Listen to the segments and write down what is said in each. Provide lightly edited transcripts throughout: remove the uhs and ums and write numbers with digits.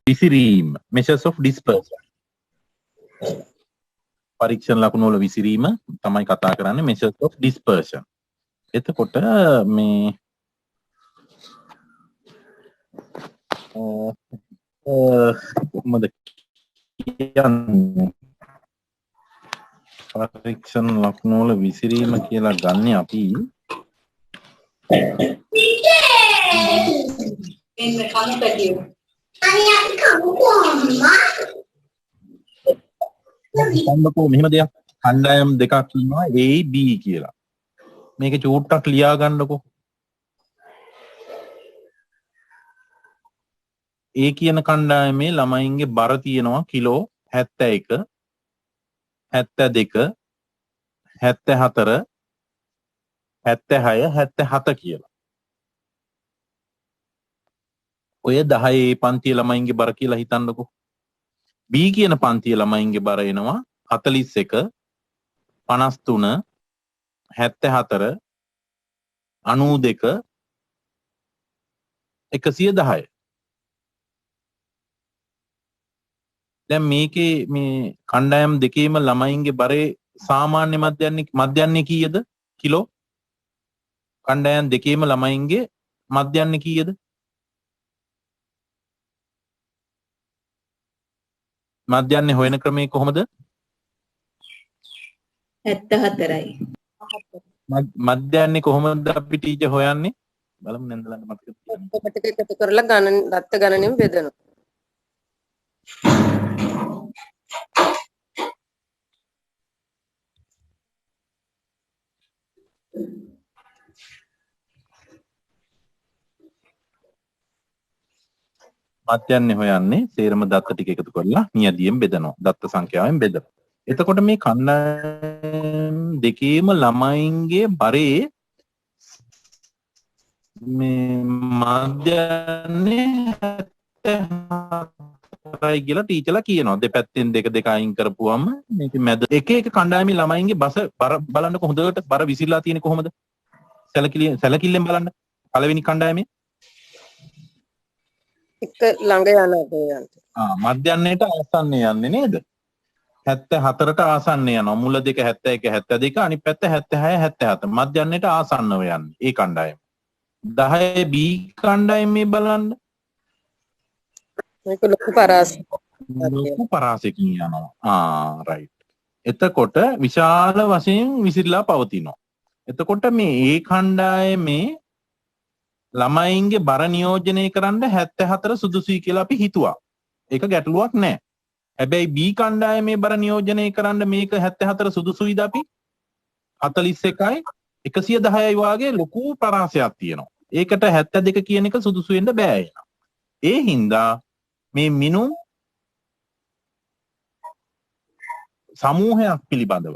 විසිරීම measures of dispersion. පරීක්ෂණ ලකුණු වල විසිරීම තමයි කතා කරන්නේ measures of dispersion. එතකොට මේ කොහොමද කියන්නේ පරීක්ෂණ ලකුණු වල විසිරීම කියලා ගන්න අපි මෙහෙම දෙයක් කණ්ඩායම් දෙකක් ඉන්නවා A B කියලා. මේක චූට්ටක් ලියා ගන්නකෝ. A කියන කණ්ඩායමේ ළමයින්ගේ බර තියෙනවා කිලෝ 71 72 74 76 77 කියලා. ඔය 10 පන්තියේ ළමයින්ගේ බර කියලා හිතන්නකෝ. B කියන පන්තියේ ළමයින්ගේ බර එනවා 41 53 74 92 110. දැන් මේකේ මේ කණ්ඩායම් දෙකේම ළමයින්ගේ බරේ සාමාන්‍ය මධ්‍යන්නේ කීයද? කිලෝ. කණ්ඩායම් දෙකේම ළමයින්ගේ මධ්‍යන්නේ කීයද? මධ්‍යන්නේ හොයන ක්‍රමය කොහොමද? 74යි. මධ්‍යන්නේ කොහොමද අපි ටීචර් හොයන්නේ? බලමු නේදලන්න මතක තියාගන්න. ටික එකතු කරලා ගණන දත්ත ගණනෙන් බෙදනවා. මධ්‍යන්නේ හොයන්නේ සේරම දත්ත ටික එකතු කරලා නියදියෙන් බෙදනවා. දත්ත සංඛ්‍යාවෙන් බෙදනවා. එතකොට මේ කණ්ඩායම් දෙකේම ළමයින්ගේ බරේ මේ මධ්‍යන්නේ 74යි කියලා ටීචර්ලා කියනවා. දෙපැත්තෙන් දෙක දෙක අයින් කරපුවම මේක මැද එක එක කණ්ඩායමේ ළමයින්ගේ බර බලන්නකො හොඳට බර විසිරලා තියෙන්නේ කොහොමද? සැලකිල්ලෙන් බලන්න. පළවෙනි කණ්ඩායමේ එක ළඟ යනවා. මධ්‍යන්නේට ආසන්නේ යන්නේ නේද? 74ට ආසන්නේ යනවා. මුල දෙක 71 72 අනිත් පැත්ත 76 77. මධ්‍යන්නේට ආසන්නව යන්නේ ඒ කණ්ඩායම. 10 B කණ්ඩායමේ බලන්න. මේක ලොකු පරාසයක්. ලොකු පරාසයකින් යනවා. රයිට්. එතකොට විශාල වශයෙන් විසිරලා පවතිනවා. එතකොට මේ ඒ කණ්ඩායමේ ළමයින්ගේ බර නියෝජනය කරන්න 74 සුදුසුයි කියලා අපි හිතුවා. ඒක ගැටලුවක් නෑ. හැබැයි B කණ්ඩායමේ බර නියෝජනය කරන්න මේක 74 සුදුසුයිද අපි? 41යි 110යි වාගේ ලොකු පරාසයක් තියෙනවා. ඒකට 72 කියන එක සුදුසු වෙන්න බෑ එනවා. ඒ හින්දා මේ මිනුම් සමූහයක් පිළිබඳව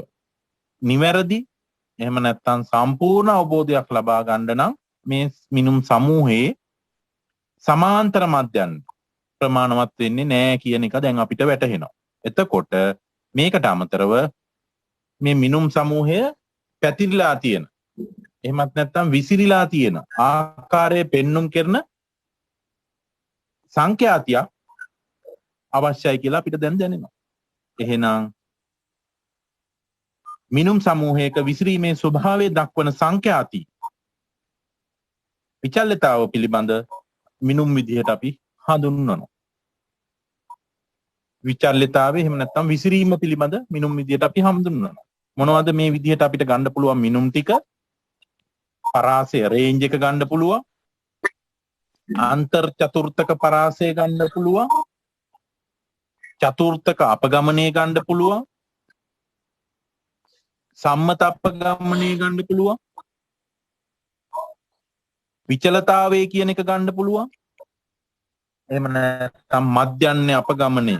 නිවැරදි එහෙම නැත්නම් සම්පූර්ණ අවබෝධයක් ලබා ගන්න නම් මේ මිනුම් සමූහයේ සමාන්තර මධ්‍යයන් ප්‍රමාණවත් වෙන්නේ නැහැ කියන එක දැන් අපිට වැටහෙනවා. එතකොට මේකට අමතරව මේ මිනුම් සමූහය පැතිරිලා තියෙන එහෙමත් නැත්නම් විසිරීලා තියෙන ආකාරයේ පෙන්눔 කරන සංඛ්‍යාතියක් අවශ්‍යයි කියලා අපිට දැන් දැනෙනවා. එහෙනම් මිනුම් සමූහයක විසිරීමේ ස්වභාවය දක්වන සංඛ්‍යාති විචල්‍යතාව පිළිබඳ මිනුම් විදිහට අපි හඳුන්වනවා. විචල්‍යතාවය එහෙම නැත්නම් විසිරීම පිළිබඳ මිනුම් විදිහට අපි හඳුන්වනවා. මොනවද මේ විදිහට අපිට ගන්න පුළුවන් මිනුම් ටික? පරාසය රේන්ජ් එක ගන්න පුළුවන්. අන්තර් චතුර්ථක පරාසය ගන්න පුළුවන්. චතුර්ථක අපගමනය ගන්න පුළුවන්. සම්මත අපගමනය ගන්න පුළුවන්. විචලතාවය කියන එක ගන්න පුළුවන්. එහෙම නැත්නම් මධ්‍යන්නේ අපගමනය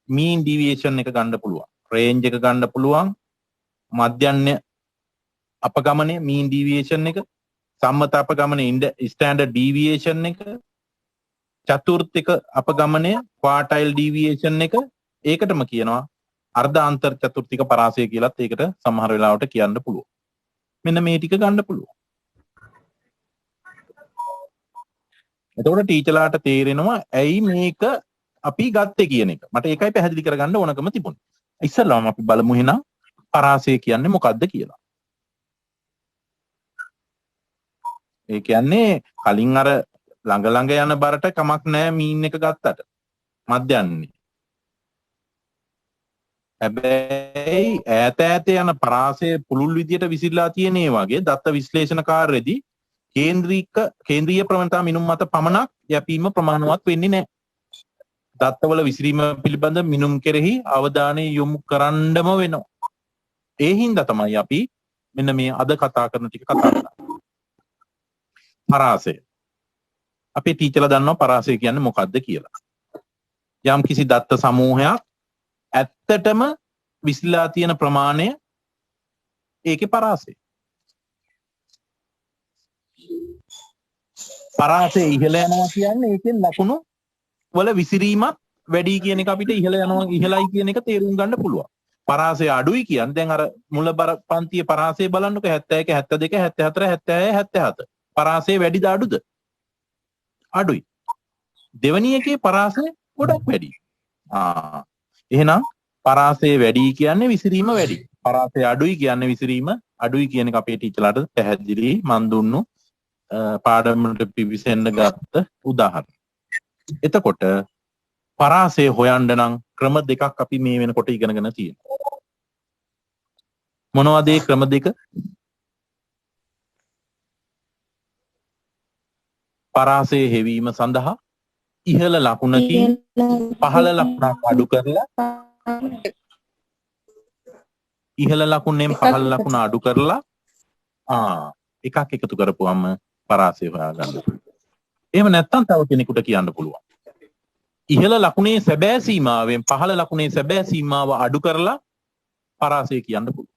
mean deviation එක ගන්න පුළුවන්. range එක ගන්න පුළුවන්. මධ්‍යන්නේ අපගමනය mean deviation එක, සම්මත අපගමනය standard deviation එක, චතුර්ථක අපගමනය quartile deviation එක, ඒකටම කියනවා අර්ධ අන්තර් චතුර්ථක පරාසය කියලාත් ඒකට සමහර වෙලාවට කියන්න පුළුවන්. මෙන්න මේ ටික ගන්න පුළුවන්. එතකොට ටීචර්ලාට තේරෙනවා ඇයි මේක අපි ගත්තේ කියන එක. මට ඒකයි පැහැදිලි කරගන්න ඕනකම තිබුණේ. ඉස්සෙල්ලාම අපි බලමු එහෙනම් පරාසය කියන්නේ මොකක්ද කියලා. ඒ කියන්නේ කලින් අර ළඟ ළඟ යන බරට කමක් නැහැ මීන් එක ගත්තට. මධ්‍යන්නේ. හැබැයි ඈත ඈත යන පරාසය පුළුල් විදියට විසිරලා තියෙන ඒ වගේ දත්ත විශ්ලේෂණ කාර්යයේදී කේන්ද්‍රීය ප්‍රවණතා මිනුම් මත පමණක් යැපීම ප්‍රමාණවත් වෙන්නේ නැහැ. දත්තවල විසිරීම පිළිබඳ මිනුම් කෙරෙහි අවධානය යොමු කරන්නම වෙනවා. ඒ හින්දා තමයි අපි මෙන්න මේ අද කතා කරන ටික කතා කරන්නේ. පරාසය. අපේ ටීචර්ලා දන්නවා පරාසය කියන්නේ මොකක්ද කියලා. යම් කිසි දත්ත සමූහයක් ඇත්තටම විසිරලා තියෙන ප්‍රමාණය ඒකේ පරාසය. පරාසය ඉහළ යනවා කියන්නේ ඒකෙන් ලකුණු වල විසිරීමක් වැඩි කියන එක අපිට ඉහළයි කියන එක තේරුම් ගන්න පුළුවන්. පරාසය අඩුයි කියන්නේ දැන් අර මුල බර පන්තියේ පරාසය බලන්නකෝ 71 72 74 76 77. පරාසය වැඩිද අඩුද? අඩුයි. දෙවෙනි එකේ පරාසය ගොඩක් වැඩි. එහෙනම් පරාසය වැඩි කියන්නේ විසිරීම වැඩි. පරාසය අඩුයි කියන්නේ විසිරීම අඩුයි කියන එක අපේ ටීචර්ලාට පැහැදිලි මන් දුන්නු පාඩමට පිවිසෙන්න ගත්ත උදාහරණ. එතකොට පරාසය හොයන්න නම් ක්‍රම දෙකක් අපි මේ වෙනකොට ඉගෙනගෙන තියෙනවා. මොනවද ඒ ක්‍රම දෙක? පරාසය හෙවීම සඳහා ඉහළ ලකුණකින් පහළ ලකුණක් අඩු කරලා ඉහළ ලකුණෙන් පහළ ලකුණ අඩු කරලා එකක් එකතු කරපුවම පරාසය හොයාගන්න. එහෙම නැත්නම් තව කෙනෙකුට කියන්න පුළුවන්. ඉහළ ලකුණේ සැබෑ සීමාවෙන් පහළ ලකුණේ සැබෑ සීමාව අඩු කරලා පරාසය කියන්න පුළුවන්.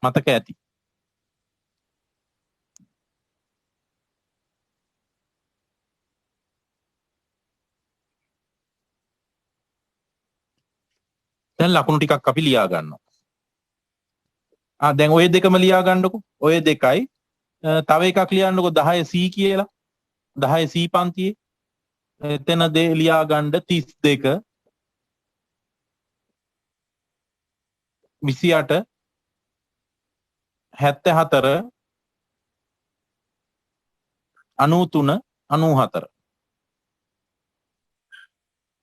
මතක ඇති. දැන් ලකුණු ටිකක් අපි ලියා ගන්නවා. දැන් ඔය දෙකම ලියා ගන්නකො. ඔය දෙකයි තව එකක් ලියන්නකො 10C කියලා. 10C පන්තියේ එතන දේ ලියා ගන්න 32 28 74 93 94.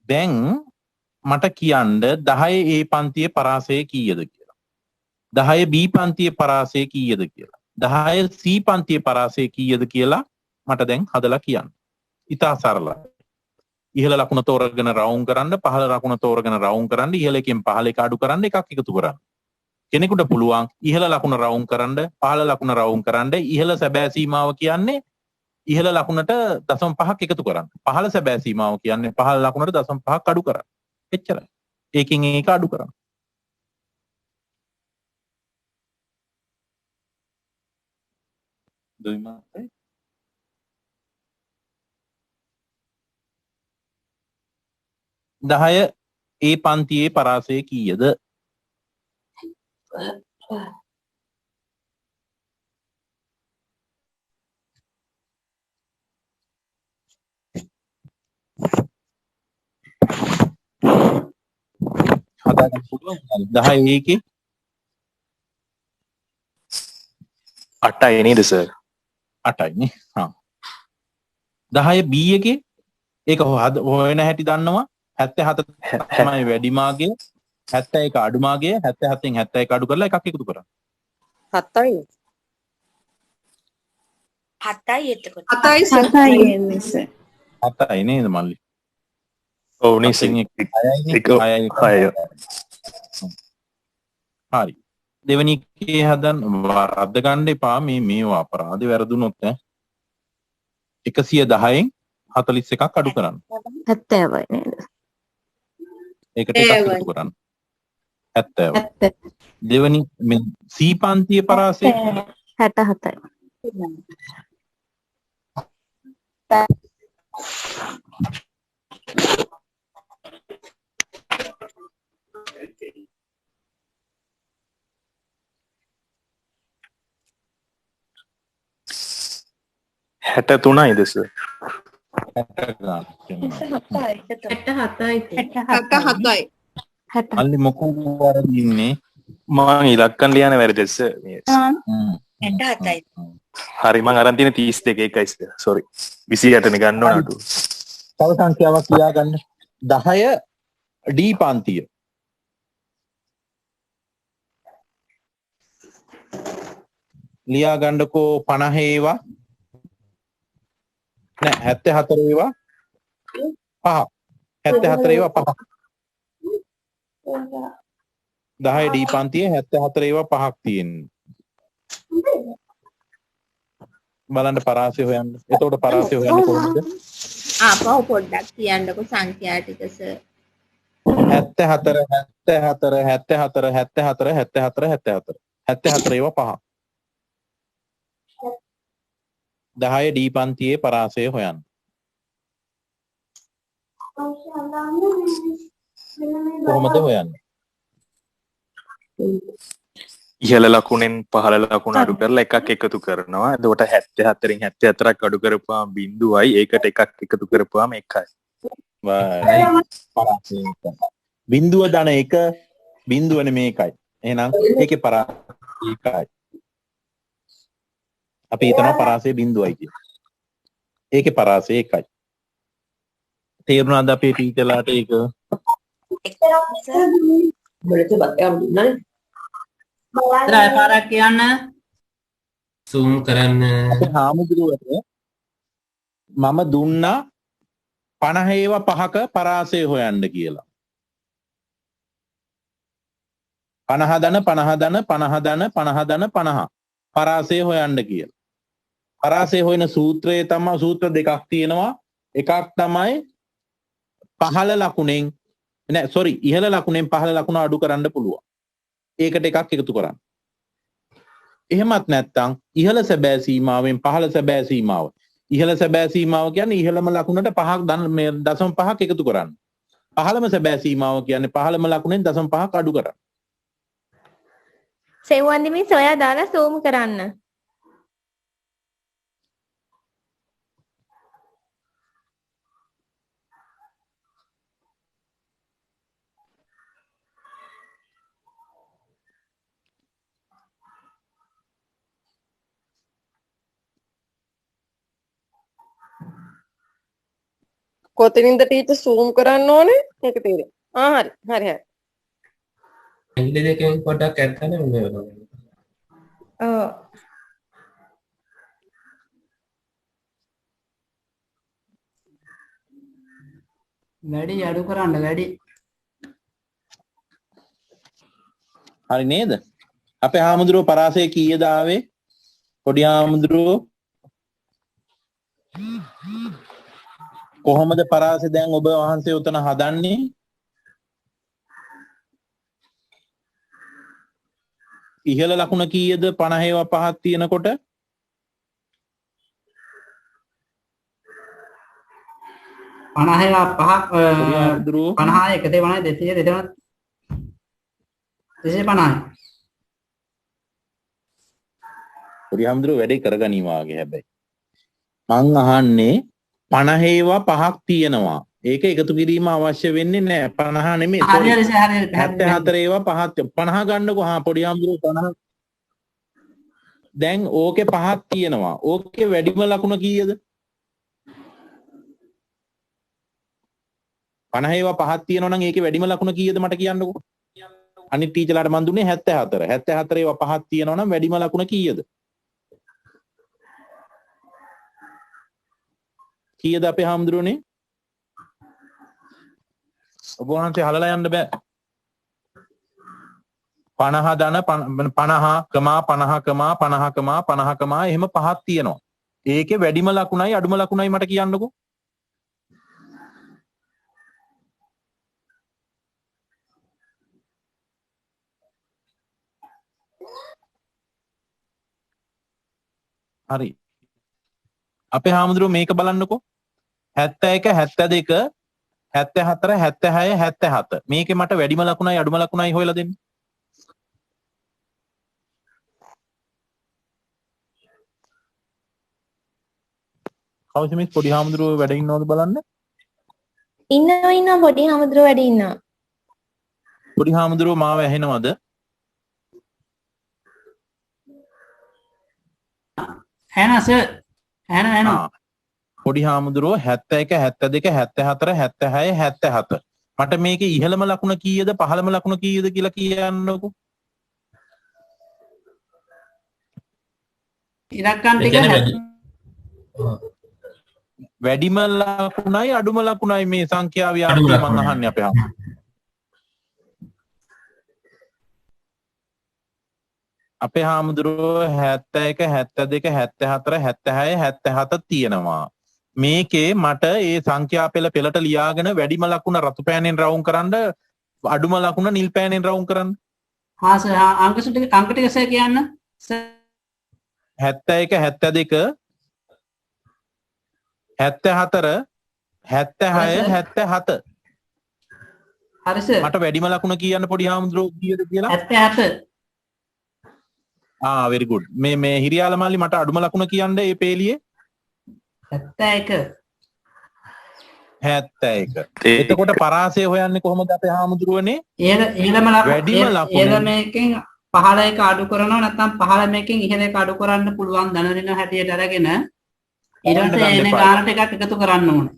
දැන් මට කියන්න 10 A පන්තියේ පරාසය කීයද කියලා. 10 B පන්තියේ පරාසය කීයද කියලා. 10 C පන්තියේ පරාසය කීයද කියලා මට දැන් හදලා කියන්න. ඉතා සරලයි. ඉහළ ලකුණ තෝරගෙන රවුම් කරන්න, පහළ ලකුණ තෝරගෙන රවුම් කරන්න, ඉහළ එකෙන් පහළ එක අඩු කරන්න, එකක් එකතු කරන්න. කෙනෙකුට පුළුවන් ඉහළ ලකුණ රවුම් කරන්න, පහළ ලකුණ රවුම් කරන්න. ඉහළ සැබෑ සීමාව කියන්නේ ඉහළ ලකුණට 0.5ක් එකතු කරන්න. පහළ සැබෑ සීමාව කියන්නේ පහළ ලකුණට 0.5ක් අඩු කරන්න. එච්චරයි. ඒකෙන් ඒක අඩු කරන්න. දුයිමායි 10 ඒ පන්තියේ පරාසය කීයද? හදාගන්න පුළුවන්. 10 ඒකේ 8යි නේද සර්? 8යි නේ. 10 B එකේ ඒක හොයන හැටි දන්නවා. 77 තමයි වැඩි මාර්ගය, 71 අඩු මාර්ගය, 77න් 71 අඩු කරලා එකක් එකතු කරා. 7යි. 7යි එතකොට. 7යි එන්නේ සර්. 7යි නේද මල්ලි? ඔව් නේ සර්. 6යි. හරි. දෙවෙනි එකේ හදන්න වරද්ද ගන්න එපා. මේවා අපරාධ වැරදුනොත් 110න් 41ක් අඩු කරන්න. 70යි නේද? ඒකට එකක් එකතු කරන්න. 70. දෙවෙනි C පන්තියේ පරාසය 67යි. හැට තුනයිද සර්? ගන්න කියනවා. 67යි. 67. අල්ලි මොකෝ වරදින්නේ? මං ඉලක්කම් ලියන වැරදිද සර්? හ්ම්. 67යි. හරි මං අරන් තියෙන 32 එකයි සර්. සෝරි. 28 නේ ගන්න ඕන අඩු. තව සංඛ්‍යාවක් ලියා ගන්න. 10 D පන්තිය. ලියා ගන්නකෝ 50 ඒවා. නෑ 74 ඒවා. 5. 74 ඒවා 5. 10 D පන්තියේ 74 ඒවා 5ක් තියෙන්නේ. බලන්න පරාසය හොයන්න. එතකොට පරාසය හොයන්නේ කොහොමද? ආපහු පොඩ්ඩක් කියන්නකෝ සංඛ්‍යා ටික සර්. 74 74 74 74 74 74 74 ඒවා 5. 10 D පන්තියේ පරාසය හොයන්න. කොහොමද හොයන්නේ? ඉහළ ලකුණෙන් පහළ ලකුණ අඩු කරලා එකක් එකතු කරනවා. එතකොට 74න් 74ක් අඩු කරපුවාම 0යි. ඒකට එකක් එකතු කරපුවාම 1යි. පරාසය එකයි. බිඳුව ධන 1 බිඳුව නෙමේ එකයි. එහෙනම් ඒකේ පරාසය එකයි. අපි හිතනවා පරාසය බිඳුවයි කියලා. ඒකේ පරාසය එකයි. තේරුණාද අපේ ටීචර්ලාට ඒක? බලට බක්කම් දුන්නානේ. පාරක් කියන්න සූම් කරන්න අපේ හාමුදුරුවට මම දුන්නා 50 ඒවා 5ක පරාසය හොයන්න කියලා. 50 ධන 50 ධන 50 ධන 50 ධන 50 පරාසය හොයන්න කියලා. පරාසය හොයන සූත්‍රය තමයි සූත්‍ර දෙකක් තියෙනවා. එකක් තමයි පහළ ලකුණෙන් නෑ සෝරි ඉහළ ලකුණෙන් පහළ ලකුණ අඩු කරන්න පුළුවන්. ඒකට එකක් එකතු කරන්න. එහෙමත් නැත්නම් ඉහළ සැබෑ සීමාවෙන් පහළ සැබෑ සීමාව. ඉහළ සැබෑ සීමාව කියන්නේ ඉහළම ලකුණට 5ක් දශම 5ක් එකතු කරන්න. පහළම සැබෑ සීමාව කියන්නේ පහළම ලකුණෙන් දශම 5ක් අඩු කරන්න. සෙව්වන් දිමි සොයා දාලා zoom කරන්න. කොතනින්ද ටීචර් zoom කරන්න ඕනේ? ඒක තේරෙන්නේ. හරි. හරි හරි. ඇඟිලි දෙකෙන් පොඩ්ඩක් ඇත්තනේ මේ වෙනවා. ඔව්. වැඩි අඩු කරන්න වැඩි. හරි නේද? අපේ හාමුදුරුවෝ පරාසය කීයද ආවේ? පොඩි හාමුදුරුවෝ කොහොමද පරාසය දැන් ඔබ වහන්සේ උතන හදන්නේ? ඉහළ ලකුණ කීයද 50 ඒවා 5ක් තියෙනකොට? පණහේවා පහක් පොඩි හාමුදුරුවෝ 50 1 250 200 250 පොඩි හාමුදුරුවෝ වැඩේ කරගනිවා වගේ හැබැයි. මං අහන්නේ 50 ඒවා 5ක් තියෙනවා. ඒක එකතු කිරීම අවශ්‍ය වෙන්නේ නැහැ. 50 නෙමෙයි. හරි හරි හරි 74 ඒවා 5ක් 50 ගන්නකො හා පොඩි හාමුදුරුවෝ 50 දැන් ඕකේ 5ක් තියෙනවා. ඕකේ වැඩිම ලකුණ කීයද? 50 ඒවා 5ක් තියෙනවා නම් ඒකේ වැඩිම ලකුණ කීයද මට කියන්නකෝ. අනිත් ටීචර්ලාට මන් දුන්නේ 74. 74 ඒවා 5ක් තියෙනවා නම් වැඩිම ලකුණ කීයද? කීයද අපේ හාමුදුරුවනේ? ඔබ වහන්සේ හලලා යන්න බෑ. 50 ධන 50 කමා 50 කමා 50 කමා 50 කමා එහෙම 5ක් තියෙනවා. ඒකේ වැඩිම ලකුණයි අඩුම ලකුණයි මට කියන්නකෝ. හරි. අපේ හාමුදුරුවෝ මේක බලන්නකෝ. 71 72 74 76 77 මේකේ මට වැඩිම ලකුණයි අඩුම ලකුණයි හොයලා දෙන්න. කවුසමිස් පොඩි හාමුදුරුවෝ වැඩ ඉන්නවද බලන්න. ඉන්නවා පොඩි හාමුදුරුවෝ වැඩ ඉන්නවා. පොඩි හාමුදුරුවෝ මාව ඇහෙනවද? ඇහෙනවා සර්. ඇහෙනවා. පොඩි හාමුදුරුවෝ 71 72 74 76 77. මට මේකේ ඉහළම ලකුණ කීයද පහළම ලකුණ කීයද කියලා කියන්නකෝ. ඉලක්කම් ටික වැඩිම ලකුණයි අඩුම ලකුණයි මේ සංඛ්‍යාව යාන්ත්‍රය මම අහන්නේ අපේ හාමුදුරුවෝ. අපේ හාමුදුරුවෝ 71 72 74 76 77 තියෙනවා. මේකේ මට ඒ සංඛ්‍යා පෙළට ලියාගෙන වැඩිම ලකුණ රතු පෑනෙන් රවුම් කරන්න අඩුම ලකුණ නිල් පෑනෙන් රවුම් කරන්න. හා සර් අංක ටික සර් කියන්න. සර් 71 72 74 76 77. හරි සර්. මට වැඩිම ලකුණ කියන්න පොඩි හාමුදුරුවෝ කීයද කියලා? 77. very good. මේ හිරියාල මල්ලි මට අඩුම ලකුණ කියන්න ඒ පේලියේ 71. 71. එතකොට පරාසය හොයන්නේ කොහොමද අපේ හාමුදුරුවනේ? ඉහළම වැඩිම ලකුණ ඉහළ මේකෙන් පහළ එක අඩු කරනවා නැත්නම් පහළ මේකෙන් ඉහළ එක අඩු කරන්න පුළුවන් ධනරින හැටියට අරගෙන ඊට පස්සේ එන ගානට එකක් එකතු කරන්න ඕනේ.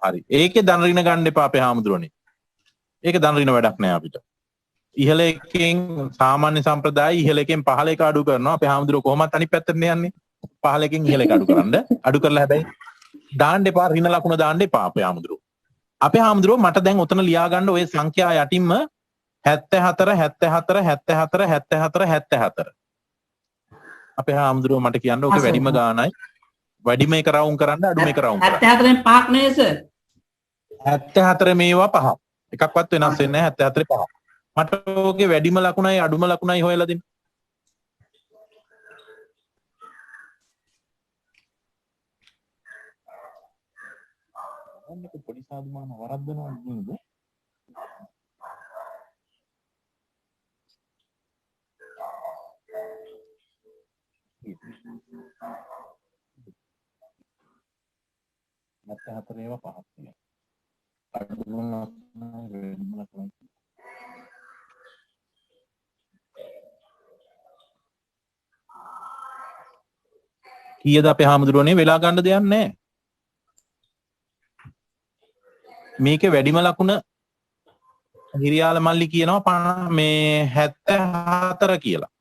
හරි. ඒකේ ධනරින ගන්න එපා අපේ හාමුදුරුවනේ. ඒක ධනරින වැඩක් නෑ අපිට. ඉහළ එකෙන් සාමාන්‍ය සම්ප්‍රදාය ඉහළ එකෙන් පහළ එක අඩු කරනවා. අපේ හාමුදුරුවෝ කොහොමත් අනිත් පැත්තට යන්නේ. පහළ එකෙන් ඉහළ එක අඩු කරන්න. අඩු කරලා හැබැයි දාන්න එපා ඍණ ලකුණ දාන්න එපා අපේ හාමුදුරුවෝ. අපේ හාමුදුරුවෝ මට දැන් ඔතන ලියා ගන්න ඔය සංඛ්‍යා යටින්ම 74 74 74 74 74. අපේ හාමුදුරුවෝ මට කියන්න ඕක වැඩිම ගානයි. වැඩිම එක රවුම් කරන්න අඩුම එක රවුම් කරන්න. 74න් පහක් නේ සර්. 74 මේවා පහ. එකක්වත් වෙනස් වෙන්නේ නැහැ 74 පහ. මට ඕකේ වැඩිම ලකුණයි අඩුම ලකුණයි හොයලා දෙන්න. පොඩි සාදුමාන වරද්දනවා නේද? මත හතර ඒවා පහක් තියෙනවා. අඩුම වැඩිම ලකුණ කීයද අපේ හාමුදුරුවනේ වෙලා ගන්න දෙයක් නැහැ. මේකේ වැඩිම ලකුණ හිරියාල මල්ලි කියනවා මේ 74 කියලා.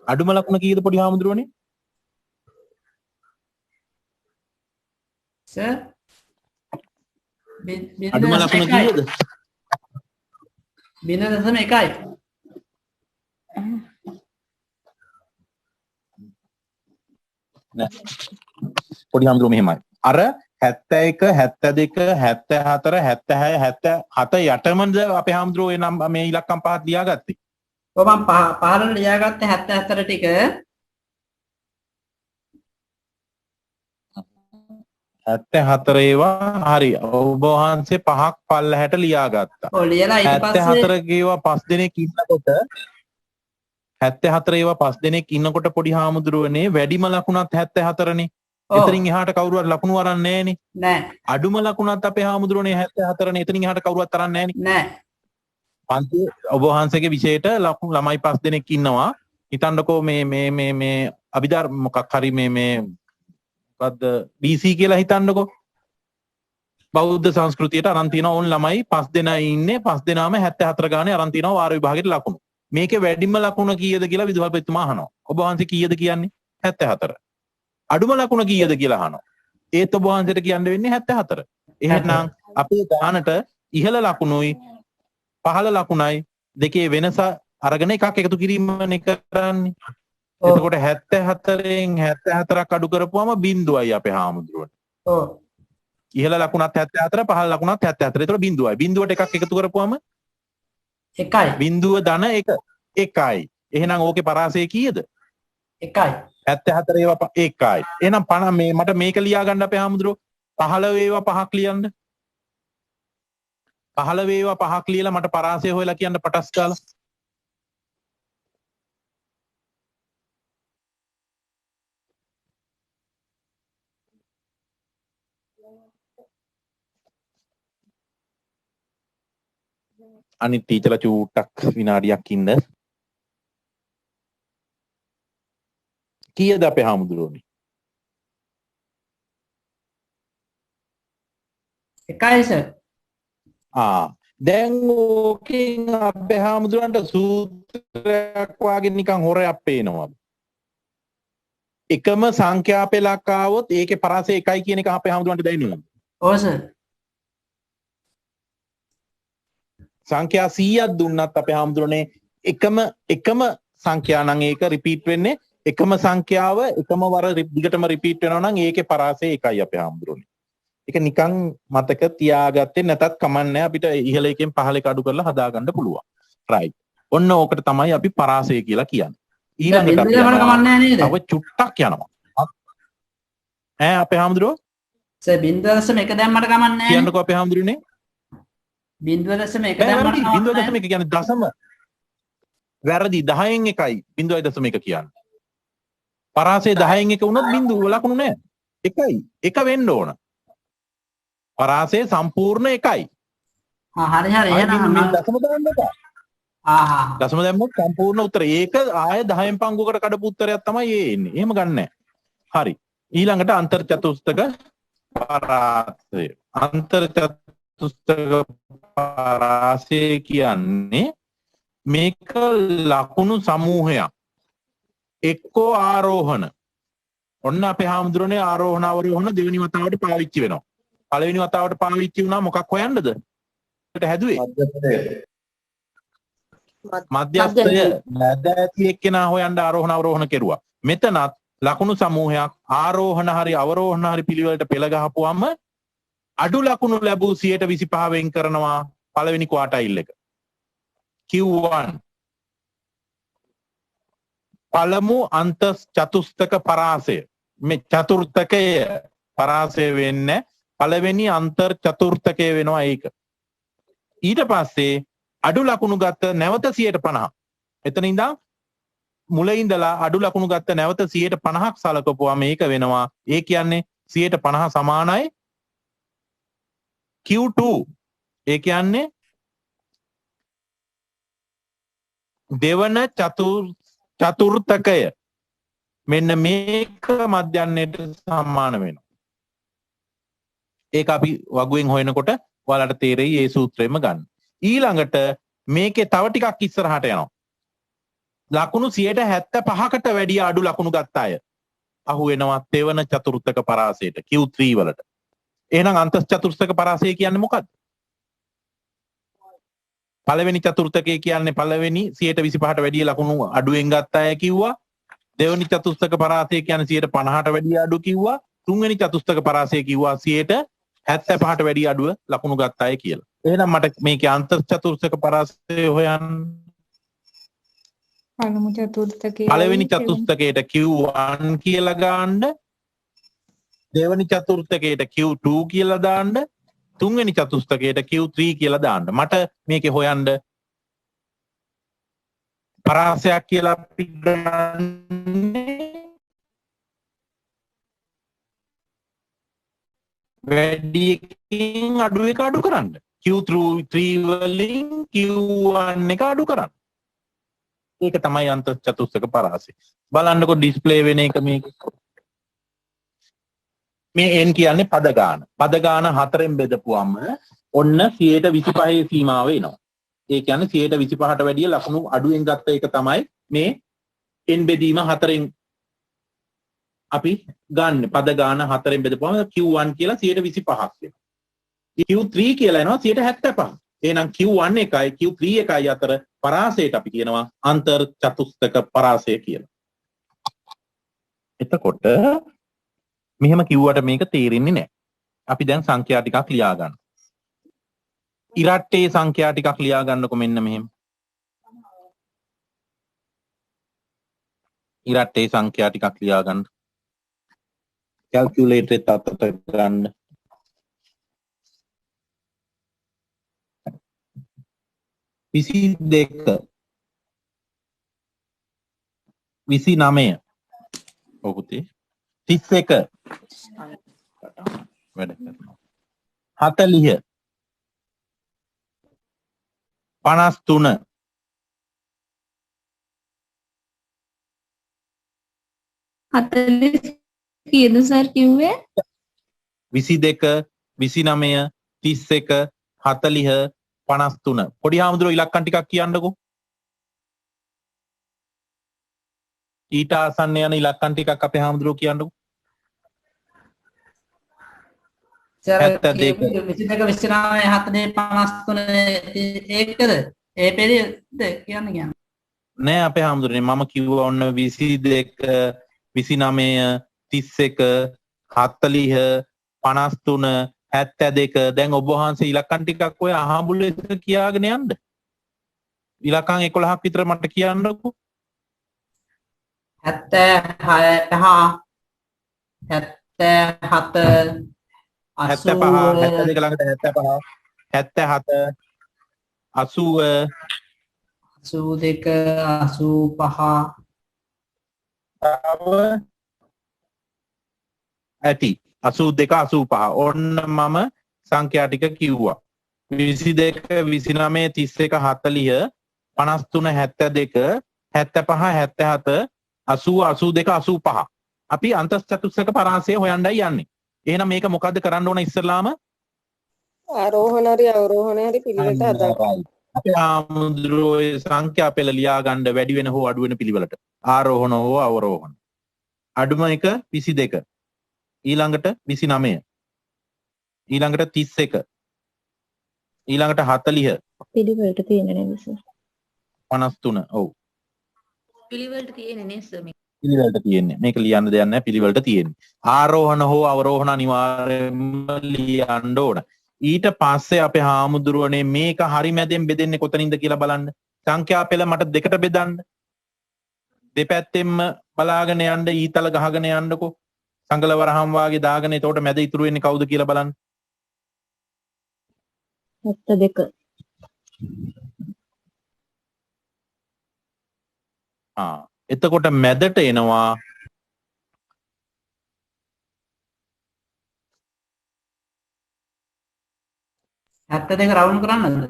අඩුම ලකුණ කීයද පොඩි හාමුදුරුවනේ? සර් අඩුම ලකුණ කීයද? 0.1යි. නෑ. පොඩි හාමුදුරුවෝ මෙහෙමයි. අර 71 72 74 76 77 යටමද අපේ හාමුදුරුවෝ ඒ නම් මේ ඉලක්කම් පහක් ලියාගත්තේ. ඔබ මම පහළට ලියාගත්තේ 74 ටික 74 ඒවා හරි ඔබ වහන්සේ පහක් පල්ලහැට ලියාගත්තා. ඔව් ලියලා ඊට පස්සේ 74 ඒවා 5 දෙනෙක් ඉන්නකොට 74 ඒවා 5 දෙනෙක් ඉන්නකොට පොඩි හාමුදුරුවනේ වැඩිම ලකුණත් 74නේ. එතනින් එහාට කවුරුවත් ලකුණු අරන් නැහනේ. නෑ. අඩුම ලකුණත් අපේ හාමුදුරුවනේ 74නේ. එතනින් එහාට කවුරුවත් අරන් නැහනේ. නෑ. පන්ති ඔබ වහන්සේගේ විෂයට ලකුණු ළමයි 5 දෙනෙක් ඉන්නවා. හිතන්නකෝ මේ අභිධර්ම මොකක් හරි මේ මොකද්ද BC කියලා හිතන්නකෝ. බෞද්ධ සංස්කෘතියට අරන් තියෙනවා ඕන් ළමයි 5 දෙනා ඉන්නේ 5 දෙනාම 74 ගානේ අරන් තියෙනවා වාර විභාගෙට ලකුණු. මේකේ වැඩිම ලකුණ කීයද කියලා විදුහල්පතිතුමා අහනවා. ඔබ වහන්සේ කීයද කියන්නේ? 74. අඩුම ලකුණ කීයද කියලා අහනවා. ඒත් ඔබ වහන්සේට කියන්න වෙන්නේ 74. එහෙනම් අපේ ගානට ඉහළ ලකුණුයි පහළ ලකුණයි දෙකේ වෙනස අරගෙන එකක් එකතු කිරීමනේ කරන්නේ. එතකොට 74න් 74ක් අඩු කරපුවම බිඳුවයි අපේ හාමුදුරුවනේ. ඔව්. ඉහළ ලකුණත් 74 පහළ ලකුණත් 74. එතකොට බිඳුවයි. බිඳුවට එකක් එකතු කරපුවම එකයි. බිඳුව ධන 1 එකයි. එහෙනම් ඕකේ පරාසය කීයද? එකයි. 74 ඒවා එකයි. එහෙනම් 50 මේ මට මේක ලියා ගන්න අපේ හාමුදුරුවෝ 15 ඒවා පහක් ලියන්න. 15 ඒවා පහක් ලියලා මට පරාසය හොයලා කියන්න පටස් ගාලා. අනිත් ටීචර්ලා චූට්ටක් විනාඩියක් ඉන්න. කීයද අපේ හාමුදුරුවනේ? එකයි සර්. දැන් ඕකෙන් අපේ හාමුදුරන්ට සූත්‍රයක් වගේ නිකන් හොරයක් පේනවා. එකම සංඛ්‍යා පෙළක් ආවොත් ඒකේ පරාසය එකයි කියන එක අපේ හාමුදුරන්ට දැනෙනවා. ඔව් සර්. සංඛ්‍යා 100ක් දුන්නත් අපේ හාමුදුරනේ එකම සංඛ්‍යා නම් ඒක රිපීට් වෙන්නේ එකම සංඛ්‍යාව එකම වර දිගටම රිපීට් වෙනවා නම් ඒකේ පරාසය එකයි අපේ හාමුදුරනේ. ඒක නිකන් මතක තියාගත්තේ නැතත් කමන්නේ අපිට ඉහළ එකෙන් පහළ එක අඩු කරලා හදාගන්න පුළුවන්. රයිට්. ඔන්න ඕකට තමයි අපි පරාසය කියලා කියන්නේ. ඊළඟට අපි තව චුට්ටක් යනවා. අපේ හාමුදුරුවෝ සර් 0.1 දැම්මට කමන්නේ නැහැ. කියන්නකෝ අපේ හාමුදුරනේ. 0.1 දැම්මට කමන්නේ 0.1 කියන්නේ දශම වැරදි 10න් එකයි 0.1 කියන්නේ. පරාසය 10න් එක වුණොත් බිඳුව ලකුණු නැහැ. එකයි. එක වෙන්න ඕන. පරාසය සම්පූර්ණ එකයි. හරි එහෙනම් දශම දාන්න එපා. දශම දැම්මොත් සම්පූර්ණ උත්තරය. ඒක ආය 10න් පංගුවකට කඩපු උත්තරයක් තමයි ඒ එන්නේ. එහෙම ගන්නෑ. හරි. ඊළඟට අන්තර් චතුස්තක පරාසය. අන්තර් චතුස්තක පරාසය කියන්නේ මේක ලකුණු සමූහයක්. එක්කෝ ආරෝහණ. ඔන්න අපේ හාමුදුරනේ ආරෝහණ අවරෝහණ දෙවෙනි වතාවට පාවිච්චි වෙනවා. පළවෙනි වතාවට පාවිච්චි වුණා මොකක් හොයන්නද? ඒකට හැදුවේ මධ්‍යස්ථය නැද ඇති එක්කෙනා හොයන්න ආරෝහණ අවරෝහණ කෙරුවා. මෙතනත් ලකුණු සමූහයක් ආරෝහණ හරි අවරෝහණ හරි පිළිවෙලට පෙළ ගහපුවම අඩු ලකුණු ලැබූ 125 වෙන් කරනවා පළවෙනි ක්වාටයිල් එක. Q1 පළමු අන්ත චතුස්තක පරාසය. මේ චතුර්ථකය පරාසය වෙන්නේ පළවෙනි අන්තර් චතුර්ථකය වෙනවා ඒක. ඊට පස්සේ අඩු ලකුණු ගත්ත නැවත 150. එතන ඉඳන් මුල ඉඳලා අඩු ලකුණු ගත්ත නැවත 150ක් සලකපුවා මේක වෙනවා. ඒ කියන්නේ 150 සමානයි Q2. ඒ කියන්නේ දෙවන චතුර්ථකය. මෙන්න මේක මධ්‍යන්නයට සමාන වෙනවා. ඒක අපි වගුවෙන් හොයනකොට ඔයාලට තේරෙයි ඒ සූත්‍රයෙන්ම ගන්න. ඊළඟට මේකේ තව ටිකක් ඉස්සරහට යනවා. ලකුණු 75කට වැඩිය අඩු ලකුණු ගත්ත අය අහු වෙනවා තෙවන චතුර්ථක පරාසයට Q3 වලට. එහෙනම් අන්ත චතුර්ථක පරාසය කියන්නේ මොකක්ද? පළවෙනි චතුර්ථකය කියන්නේ පළවෙනි 125ට වැඩිය ලකුණු අඩුවෙන් ගත්ත අය කිව්වා. දෙවෙනි චතුර්ථක පරාසය කියන්නේ 150ට වැඩිය අඩු කිව්වා. තුන්වෙනි චතුස්තක පරාසය කිව්වා 75ට වැඩිය අඩුව ලකුණු ගත්ත අය කියලා. එහෙනම් මට මේකේ අන්තර් චතුස්තක පරාසය හොයන්න. පළවෙනි චතුස්තකයට Q1 කියලා ගන්න. දෙවෙනි චතුස්තකයට Q2 කියලා දාන්න. තුන්වෙනි චතුස්තකයට Q3 කියලා දාන්න. මට මේකේ හොයන්න පරාසයක් කියලා අපි ගන්නේ වැඩියකින් අඩු එක අඩු කරන්න. Q3 වලින් Q1 එක අඩු කරන්න. ඒක තමයි අන්ත චතුස්තක පරාසය. බලන්නකො ඩිස්ප්ලේ වෙන එක මේක. මේ n කියන්නේ පද ගාන. පද ගාන 4ෙන් බෙදපුවම ඔන්න 125 සීමාව එනවා. ඒ කියන්නේ 125ට වැඩිය ලකුණු අඩුවෙන් ගත්ත එක තමයි මේ n බෙදීම 4ෙන් අපි ගන්න. පද ගාන 4ෙන් බෙදපුවම Q1 කියලා 125ක් වෙනවා. Q3 කියලා එනවා 175. එහෙනම් Q1 එකයි Q3 එකයි අතර පරාසයට අපි කියනවා අන්තර් චතුස්තක පරාසය කියලා. එතකොට මෙහෙම කිව්වට මේක තේරෙන්නේ නැහැ. අපි දැන් සංඛ්‍යා ටිකක් ලියා ගන්න. ඉරට්ටේ සංඛ්‍යා ටිකක් ලියා ගන්නකො මෙන්න මෙහෙම. ඉරට්ටේ සංඛ්‍යා ටිකක් ලියා ගන්න. කැල්කියුලේටර් එකත් අතට ගන්න. 22 29 ඔව් පුතේ 31 වැඩ කරනවා 40 53 40 කීයද සර් කිව්වේ? 22 29 31 40 53 පොඩි හාමුදුරුවෝ ඉලක්කම් ටිකක් කියන්නකෝ ඊට ආසන්න යන ඉලක්කම් ටිකක් අපේ හාමුදුරුවෝ කියන්නකෝ සර් 72 22 29 40 53 ඒකද ඒ පෙරියද කියන්නේ නෑ අපේ හාමුදුරනේ මම කිව්වා ඔන්න 22 29 31 40 53 72 දැන් ඔබ වහන්සේ ඉලක්කම් ටිකක් ඔය අහඹුලේ කියාගෙන යන්න ඉලක්කම් 11ක් විතර මට කියන්නකෝ 76 77 75 72 ළඟට 75 77 80 82 85 තව ඇති 82 85 ඔන්න මම සංඛ්‍යා ටික කිව්වා 22 29 31 40 53 72 75 77 80 82 85 අපි අන්තස්චතුස්සක පරාසය හොයන්නයි යන්නේ එහෙනම් මේක මොකද්ද කරන්න ඕන ඉස්සෙල්ලාම ආරෝහණ හරි අවරෝහණ හරි පිළිවෙලට හදන්න. අපේ ආමුද්‍රෝය සංඛ්‍යා පෙළ ලියා ගන්න වැඩි වෙන හෝ අඩු වෙන පිළිවෙලට ආරෝහණ හෝ අවරෝහණ අඩුම එක 22 ඊළඟට 29 ඊළඟට 31 ඊළඟට 40 පිළිවෙලට තියෙන නේද සර්? 53 ඔව් පිළිවෙලට තියෙන්නේ නේ සර් මේ. පිළිවෙලට තියෙන්නේ මේක ලියන්න දෙයක් නැහැ පිළිවෙලට තියෙන්නේ ආරෝහණ හෝ අවරෝහණ අනිවාර්යයෙන්ම ලියන්න ඕන ඊට පස්සේ අපේ හාමුදුරුවනේ මේක හරි මැදෙන් බෙදෙන්නේ කොතනින්ද කියලා බලන්න සංඛ්‍යා පෙළ මට දෙකට බෙදන්න දෙපැත්තෙන්ම බලාගෙන යන්න ඊතල ගහගෙන යන්නකෝ සංගල වරහම් වාගේ දාගෙන එතකොට මැද ඉතුරු වෙන්නේ කවුද කියලා බලන්න 72 එතකොට මැදට එනවා 72 රවුන්ඩ් කරන්නද?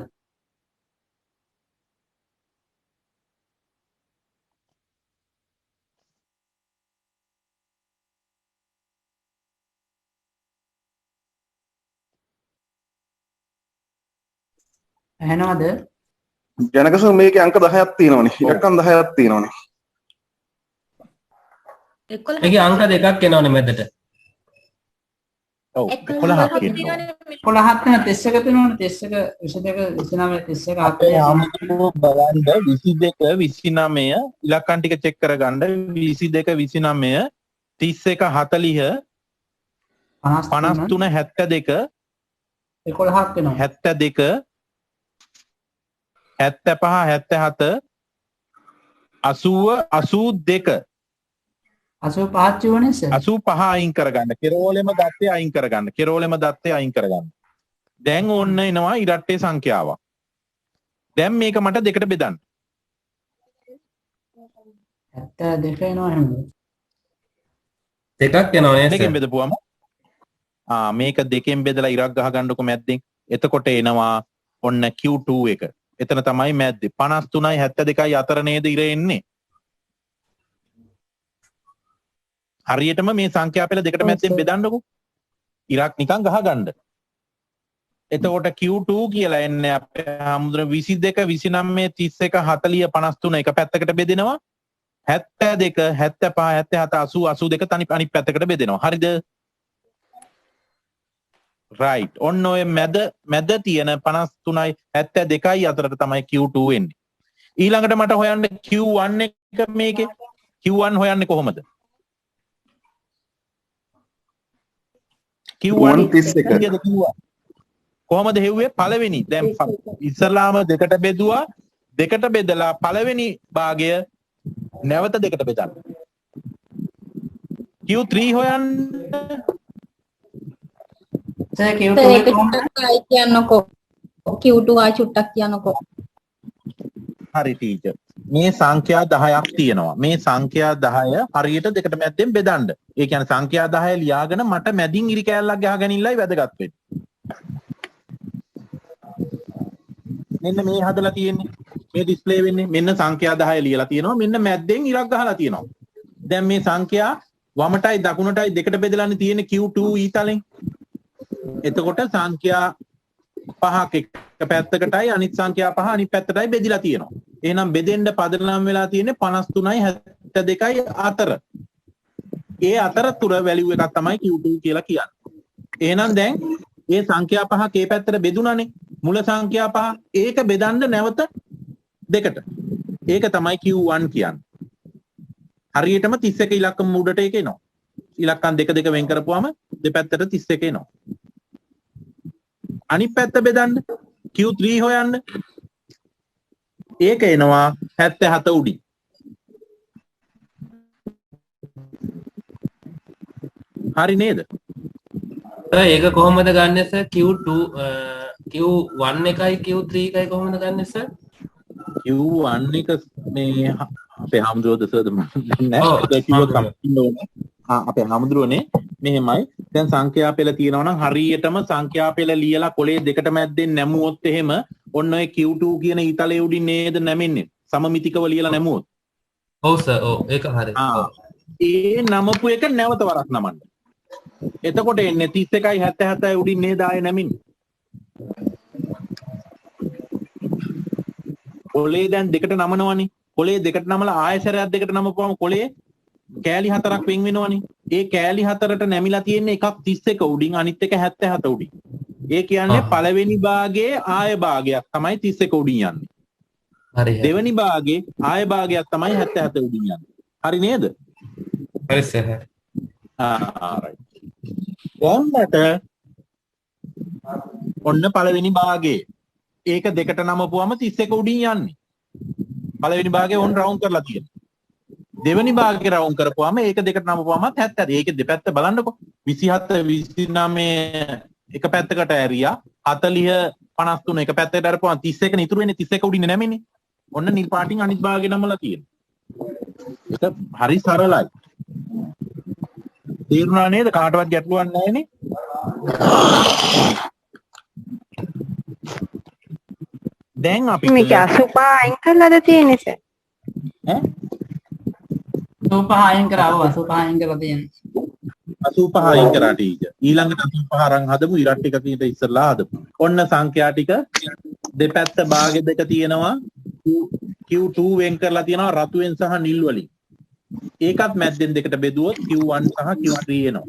ඇහෙනවද? ජනකස මේකේ අංක 10ක් තියෙනවනේ. ඉලක්කම් 10ක් තියෙනවනේ. ඒකේ අංක දෙකක් එනවනේ මැදට. ඔව් 11ක් එනවා 11ක් නෙවෙයි 31 තියෙනවනේ 31 22 29 31 අපේ ආමුදුරෝ බලන්න 22 29 ඉලක්කම් ටික චෙක් කරගන්න 22 29 31 40 53 72 11ක් වෙනවා 72 75 77 80 82 85 චුවනේ සර් 85 අයින් කරගන්න කෙරෝලෙම දත්තේ අයින් කරගන්න කෙරෝලෙම දත්තේ අයින් කරගන්න දැන් ඕන්න එනවා ඉරට්ටේ සංඛ්‍යාවක් දැන් මේක මට දෙකට බෙදන්න 72 එනවා එහෙනම් දෙකක් එනවා නේද දෙකෙන් බෙදපුවම මේක දෙකෙන් බෙදලා ඉරක් ගහ ගන්නකො මැද්දෙන් එතකොට එනවා ඔන්න Q2 එක එතන තමයි මැද්දේ 53යි 72යි අතර නේද ඉර එන්නේ හරියටම මේ සංඛ්‍යා පෙළ දෙකට මැද්දෙන් බෙදන්නකො ඉරක් නිකන් ගහ ගන්න එතකොට Q2 කියලා එන්නේ අපේ හමුදුන 22 29 31 40 53 එක පැත්තකට බෙදෙනවා 72 75 77 80 82 තනි අනිත් පැත්තකට බෙදෙනවා හරිද right ඔන්න ඔය මැද තියෙන 53යි 72යි අතරට තමයි Q2 එන්නේ ඊළඟට මට හොයන්න Q1 එක මේකේ Q1 හොයන්නේ කොහොමද Q1 31 කොහොමද හෙව්වේ පළවෙනි දැන් ඉස්සලාම දෙකට බෙදුවා දෙකට බෙදලා පළවෙනි භාගය නැවත දෙකට බෙදන්න Q3 හොයන්න සර් Q2 කියන්නකෝ Q2 ආ චුට්ටක් කියන්නකෝ හරි ටීචර් මේ සංඛ්‍යා 10ක් තියෙනවා. මේ සංඛ්‍යා 10 හරියට දෙකට මැද්දෙන් බෙදන්න. ඒ කියන්නේ සංඛ්‍යා 10 ලියාගෙන මට මැදින් ඉරි කෑල්ලක් ගහගෙන ඉන්නයි වැදගත් වෙන්නේ. මෙන්න මේ හදලා තියෙන්නේ. මේ ඩිස්ප්ලේ වෙන්නේ මෙන්න සංඛ්‍යා 10 ලියලා තියෙනවා. මෙන්න මැද්දෙන් ඉරක් ගහලා තියෙනවා. දැන් මේ සංඛ්‍යා වමටයි දකුණටයි දෙකට බෙදලානේ තියෙන්නේ Q2 ඊතලෙන්. එතකොට සංඛ්‍යා 5ක් එක පැත්තකටයි අනිත් සංඛ්‍යා 5 අනිත් පැත්තටයි බෙදිලා තියෙනවා. එහෙනම් බෙදෙන්න පදනම් වෙලා තියෙන්නේ 53යි 72යි අතර. ඒ අතර තුර වැලියු එකක් තමයි Q2 කියලා කියන්නේ. එහෙනම් දැන් මේ සංඛ්‍යා 5 කේ පැත්තට බෙදුණානේ. මුල සංඛ්‍යා 5 ඒක බෙදන්න නැවත දෙකට. ඒක තමයි Q1 කියන්නේ. හරියටම 31 ඉලක්කම උඩට ඒක එනවා. ඉලක්කම් දෙක දෙක වෙන් කරපුවාම දෙපැත්තට 31 එනවා. අනිත් පැත්ත බෙදන්න Q3 හොයන්න. ඒක එනවා 77 උඩින්. හරි නේද? ඒක කොහොමද ගන්න සර්? Q2 Q1 එකයි Q3 එකයි කොහොමද ගන්න සර්? Q1 එක මේ අපේ හාමුදුරුවෝද සර්ද අපේ හාමුදුරුවනේ මෙහෙමයි. දැන් සංඛ්‍යා පෙළ තියෙනවා නම් හරියටම සංඛ්‍යා පෙළ ලියලා කොලේ දෙකට මැද්දෙන් නැමුවොත් එහෙම ඔන්න ඔය Q2 කියන ඊතලයේ උඩින් නේද නැමෙන්නේ. සමමිතිකව ලියලා නැමුවොත්. ඔව් සර්. ඔව් ඒක හරි. ඒ නමපු එක නැවත වරක් නමන්න. එතකොට එන්නේ 31යි 77යි උඩින් නේද ආයේ නැමින්නේ. කොලේ දැන් දෙකට නමනවනේ. කොලේ දෙකට නමලා ආයසරයක් දෙකට නමපුවම කොලේ කෑලි 4ක් වෙන් වෙනවනේ. ඒ කෑලි 4ට නැමිලා තියෙන්නේ එකක් 31 උඩින් අනිත් එක 77 උඩින්. ඒ කියන්නේ පළවෙනි භාගයේ ආය භාගයක් තමයි 31 උඩින් යන්නේ. හරි. දෙවෙනි භාගයේ ආය භාගයක් තමයි 77 උඩින් යන්නේ. හරි නේද? හරි සර්. right. ඔන්නට ඔන්න පළවෙනි භාගයේ ඒක දෙකට නමපුවම 31 උඩින් යන්නේ. පළවෙනි භාගයේ ඔන් රවුන්ඩ් කරලා තියෙනවා. දෙවෙනි භාගයේ රවුන්ඩ් කරපුවාම ඒක දෙකට නමපුවාම 70. ඒකේ දෙපැත්ත බලන්නකො. 27 29 එක පැත්තකට ඇරියා. 40 53 එක පැත්තකට අරපුවාම 31 නේ ඉතුරු වෙන්නේ. 31 උඩින් නැමෙන්නේ. ඔන්න නිල් පාටින් අනිත් භාගයේ නමලා තියෙනවා. ඒක හරි සරලයි. තේරුණා නේද? කාටවත් ගැටලුවක් නැහැ නේ. දැන් අපි මේක 85 අයින් කරලාද තියෙන්නේ සර්? ඈ 85 අයින් කරාව 85 අයින් කරලා තියෙනවා. 85 අයින් කරා ටීචර්. ඊළඟට 85 අරන් හදමු. ඉරට් ටික කීට ඉස්සරලා හදමු. ඔන්න සංඛ්‍යා ටික දෙපැත්ත භාගෙ දෙක තියෙනවා. Q2 වෙන් කරලා තියෙනවා රතුවෙන් සහ නිල් වලින්. ඒකත් මැද්දෙන් දෙකට බෙදුවොත් Q1 සහ Q3 එනවා.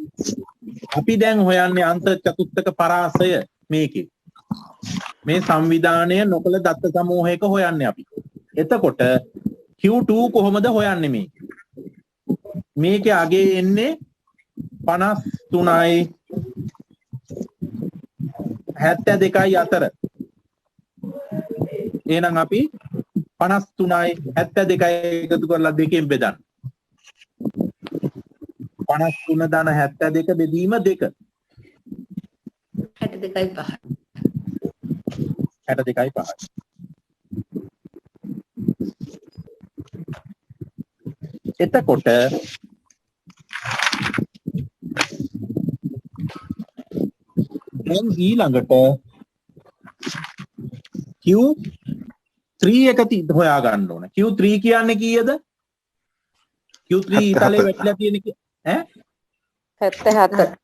අපි දැන් හොයන්නේ අන්ත චතුස්තක පරාසය මේකේ. මේ සංවිධානය නොකළ දත්ත සමූහයක හොයන්නේ අපි. එතකොට Q2 කොහොමද හොයන්නේ මේ? මේකේ අගේ එන්නේ 53යි 72යි අතර. එහෙනම් අපි 53යි 72යි එකතු කරලා දෙකෙන් බෙදන්න. 53 ධන 72 බෙදීම 2. 62යි 5. 62යි 5යි. එතකොට දැන් ඊළඟට Q3 එක හොයා ගන්න ඕන. Q3 කියන්නේ කීයද? Q3 ඊතලේ වැටිලා තියෙන ඈ 77.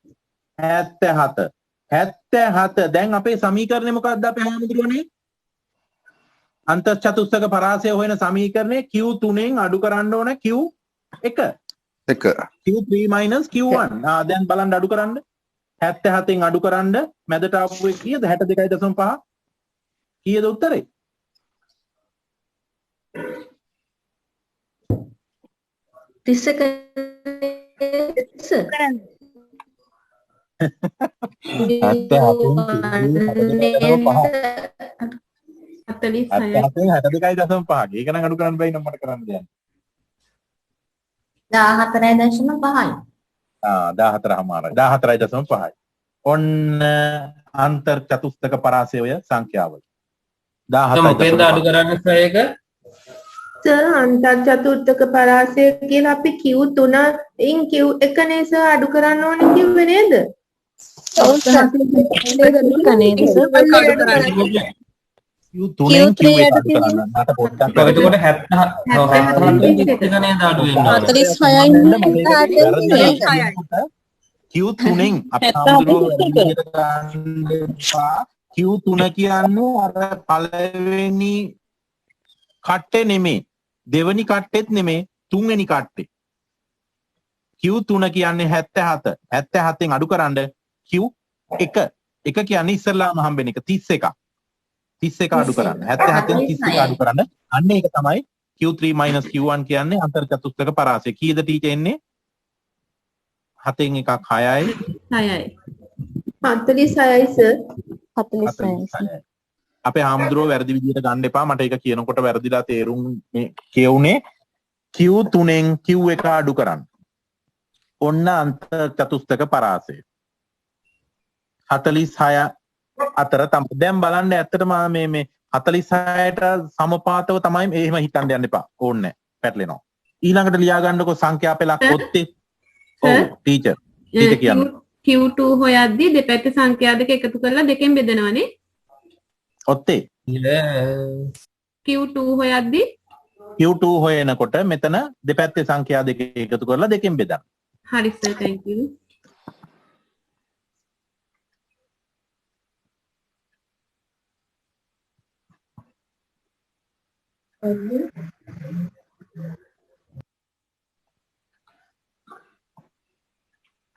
77. 77. දැන් අපේ සමීකරණය මොකක්ද අපේ හැමදෙරෝනේ? අන්තර්චතුස්තක පරාසය හොයන සමීකරණය Q3ෙන් අඩු කරන්න ඕන Q1. Q3 minus Q1. දැන් බලන්න අඩු කරන්න. 77න් අඩු කරන්න මැදට ආපු එක කීයද? 62.5. කීයද උත්තරේ? ඒක නම් අඩු කරන්න බැයි නම් මට කරන්න දෙයක්. 14.5යි. 14.5. ඔන්න අන්තර් චතුස්තක පරාසය සංඛ්‍යාව. 17. මොකෙන්ද අඩු කරන්න සර් ඒක? සර් අන්තර් චතුර්ථක පරාසය කියලා අපි Q3න් Q1 සර් අඩු කරන්න ඕනේ කිව්වේ නේද? තුනෙන් Q එක අඩු කරන්න මට පොඩ්ඩක් එතකොට 70 නේද අඩු වෙන්නේ. Q3න් අපි Q3 කියන්නේ අර පළවෙනි කට්ටේ නෙමෙයි දෙවෙනි කට්ටෙත් නෙමෙයි තුන්වෙනි කට්ටේ Q3 කියන්නේ 77 77න් අඩු කරන්න Q1 එක කියන්නේ ඉස්සල්ලාම හම්බෙන එක 31 31 අඩු කරන්න 77න් 31 අඩු කරන්න අන්න ඒක තමයි Q3 Q1 කියන්නේ අන්තර් චතුස්තක පරාසය කීයද ටීචර් එන්නේ 7න් එකක් 6යි 46යි සර් 46යි. අපේ ආම්ද්‍රෝ වැරදි විදිහට ගන්න එපා මට ඒක කියනකොට වැරදිලා තේරුම් කියුනේ Q3න් Q1 අඩු කරන්න. ඔන්න අන්තර් චතුස්තක පරාසය 46 අතර තමයි දැන් බලන්න ඇත්තටම මේ 46ට සමපාතව තමයි එහෙම හිතන්න යන්න එපා ඕනේ පැටලෙනවා. ඊළඟට ලියා ගන්නකො සංඛ්‍යා පෙළක් ඔත්තේ ඔව් ටීචර් කියන්නේ Q2 හොයද්දී දෙපැත්තේ සංඛ්‍යා දෙක එකතු කරලා දෙකෙන් බෙදනවනේ. ඔත්තේ Q2 හොයද්දී Q2 හොයනකොට මෙතන දෙපැත්තේ සංඛ්‍යා දෙක එකතු කරලා දෙකෙන් බෙදන්න. හරි සර් thank you.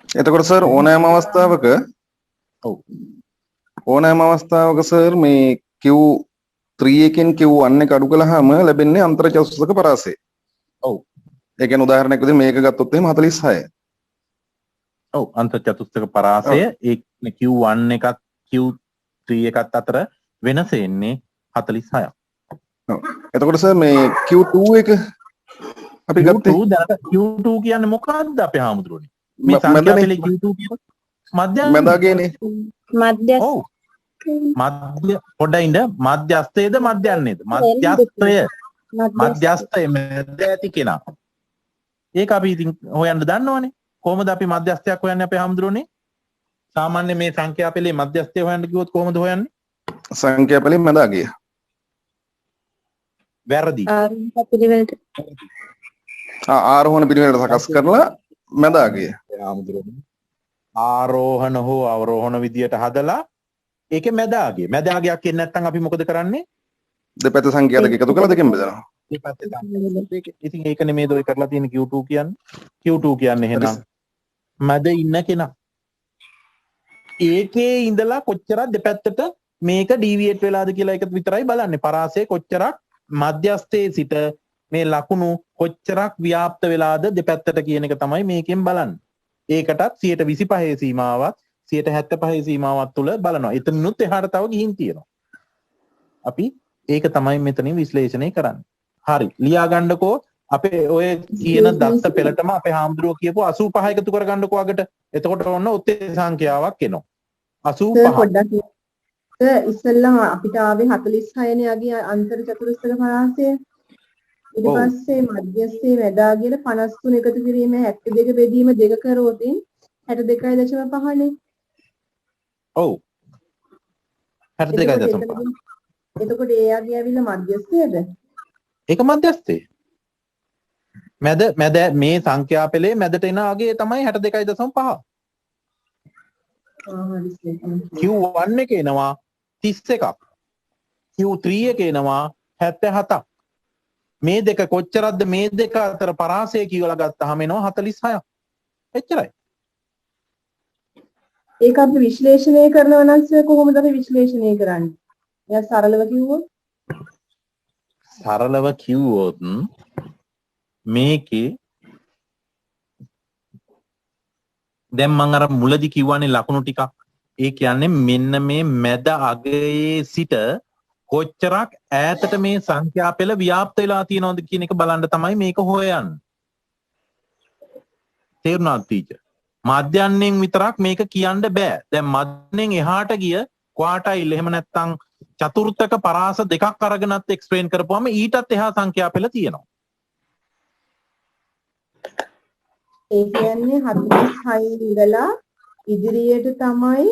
එතකොට සර් ඕනෑම අවස්ථාවක ඔව් ඕනෑම අවස්ථාවක සර් මේ Q3 එකෙන් Q1 එක අඩු කළාම ලැබෙන්නේ අන්තර් චතුස්තක පරාසය. ඔව් ඒ කියන්නේ උදාහරණයක් විදිහට මේක ගත්තොත් එහෙම 46. ඔව් අන්තර් චතුස්තක පරාසය ඒ Q1 එකත් Q3 එකත් අතර වෙනස එන්නේ 46ක්. ඔව්. එතකොට සර් මේ Q2 එක අපි ගත්තේ Q2 කියන්නේ මොකක්ද අපේ හාමුදුරුවනේ? මේ සංඛ්‍යා පෙළේ Q2 කියන්නේ මධ්‍යස්ථ මැදාගේනේ. මධ්‍යස්ථ ඔව් මධ්‍ය පොඩ්ඩයි ඉන්න මධ්‍යස්ථයේද මධ්‍යන්නේද මධ්‍යස්ථය මැද ඇති කෙනා ඒක අපි ඉතින් හොයන්න දන්නවනේ කොහොමද අපි මධ්‍යස්ථයක් හොයන්නේ අපේ හාමුදුරුවනේ සාමාන්‍ය මේ සංඛ්‍යා පෙළේ මධ්‍යස්ථය හොයන්න කිව්වොත් කොහොමද හොයන්නේ සංඛ්‍යා පෙළේ මැදාගේ වැරදි පිළිවෙලට ආරෝහණ පිළිවෙලට සකස් කරලා මැදාගේ ආරෝහණ හෝ අවරෝහණ විදියට හදලා ඒකේ මැදාගයක් එන්නේ නැත්නම් අපි මොකද කරන්නේ දෙපැත්ත සංඛ්‍යා දෙක එකතු කරලා දෙකෙන් බෙදනවා දෙපැත්තේ ඉතින් ඒක නෙමෙයිද ඔය කරලා තියෙන Q2 කියන්නේ එහෙනම් මැද ඉන්න කෙනා ඒකේ ඉඳලා කොච්චරක් දෙපැත්තට මේක ඩීවියේට් වෙලාද කියලා එක විතරයි බලන්නේ පරාසය කොච්චරක් මධ්‍යස්ථයේ සිට මේ ලකුණු කොච්චරක් ව්‍යාප්ත වෙලාද දෙපැත්තට කියන එක තමයි මේකෙන් බලන්නේ. ඒකටත් 125 සීමාවත් 175 සීමාවත් තුල බලනවා. එතනිනුත් එහාට තව ගිහින් තියෙනවා. අපි ඒක තමයි මෙතනින් විශ්ලේෂණය කරන්නේ. හරි. ලියා ගන්නකෝ අපේ ඔය කියන දත්ත පෙළටම අපේ හාමුදුරුවෝ කියපුව 85 එකතු කරගන්නකෝ අගට. එතකොට ඔන්න ඔත්තේ සංඛ්‍යාවක් එනවා. 85. ඉස්සෙල්ලා අපිට ආවේ 46 නේ යගේ අන්තර් චතුරස්‍රක පරාසය. ඊට පස්සේ මධ්‍යස්ථයේ මැදාගෙන 53 එකතු කිරීම 72 බෙදීම දෙක කරොත් 62.5 නේ. ඔව්. 62.5. එතකොට ඒ යගේ ඇවිල්ලා මධ්‍යස්ථයේද? ඒක මධ්‍යස්ථේ. මැද මේ සංඛ්‍යා පෙළේ මැදට එන අගේ තමයි 62.5. Q1 එක එනවා 31ක්. Q3 එක එනවා 77ක්. මේ දෙක කොච්චරක්ද මේ දෙක අතර පරාසය කියලා ගත්තාම එනවා 46ක්. එච්චරයි. ඒක අපි විශ්ලේෂණය කරනවා නම් කොහොමද අපි විශ්ලේෂණය කරන්නේ? එයා සරලව කිව්වොත් මේකේ දැන් මම අර මුලදි කිව්වනේ ලකුණු ටිකක්. ඒ කියන්නේ මෙන්න මේ මැද අගයේ සිට කොච්චරක් ඈතට මේ සංඛ්‍යා පෙළ ව්‍යාප්ත වෙලා තියෙනවද කියන එක බලන්න තමයි මේක හොයන්නේ. තේරුණාද ටීචර්? මධ්‍යන්නෙන් විතරක් මේක කියන්න බෑ. දැන් මධ්‍යන්නෙන් එහාට ගිය ක්වාටයිල් එහෙම නැත්නම් චතුර්ථක පරාස දෙකක් අරගෙනත් එක්ස්ප්ලේන් කරපුවාම ඊටත් එහා සංඛ්‍යා පෙළ තියෙනවා. ඒ කියන්නේ 46 ඉඳලා ඉදිරියට තමයි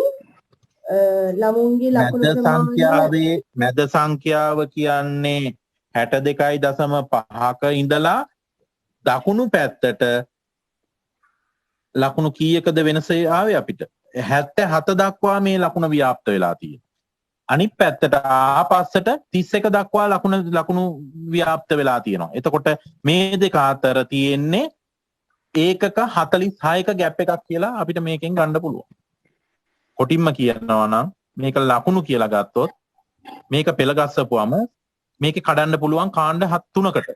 ළමුන්ගේ ලකුණු ප්‍රමාණය මැද සංඛ්‍යාව කියන්නේ 62.5ක ඉඳලා දකුණු පැත්තට ලකුණු කීයකද වෙනස ආවේ අපිට 77 දක්වා මේ ලකුණ ව්‍යාප්ත වෙලා තියෙනවා. අනිත් පැත්තට ආපස්සට 31 දක්වා ලකුණු ව්‍යාප්ත වෙලා තියෙනවා. එතකොට මේ දෙක අතර තියෙන්නේ ඒකක 46ක ගැප් එකක් කියලා අපිට මේකෙන් ගන්න පුළුවන්. කොටින්ම කියනවා නම් මේක ලකුණු කියලා ගත්තොත් මේක පෙළ ගස්සපුවම මේකේ කඩන්න පුළුවන් කාණ්ඩ 3කට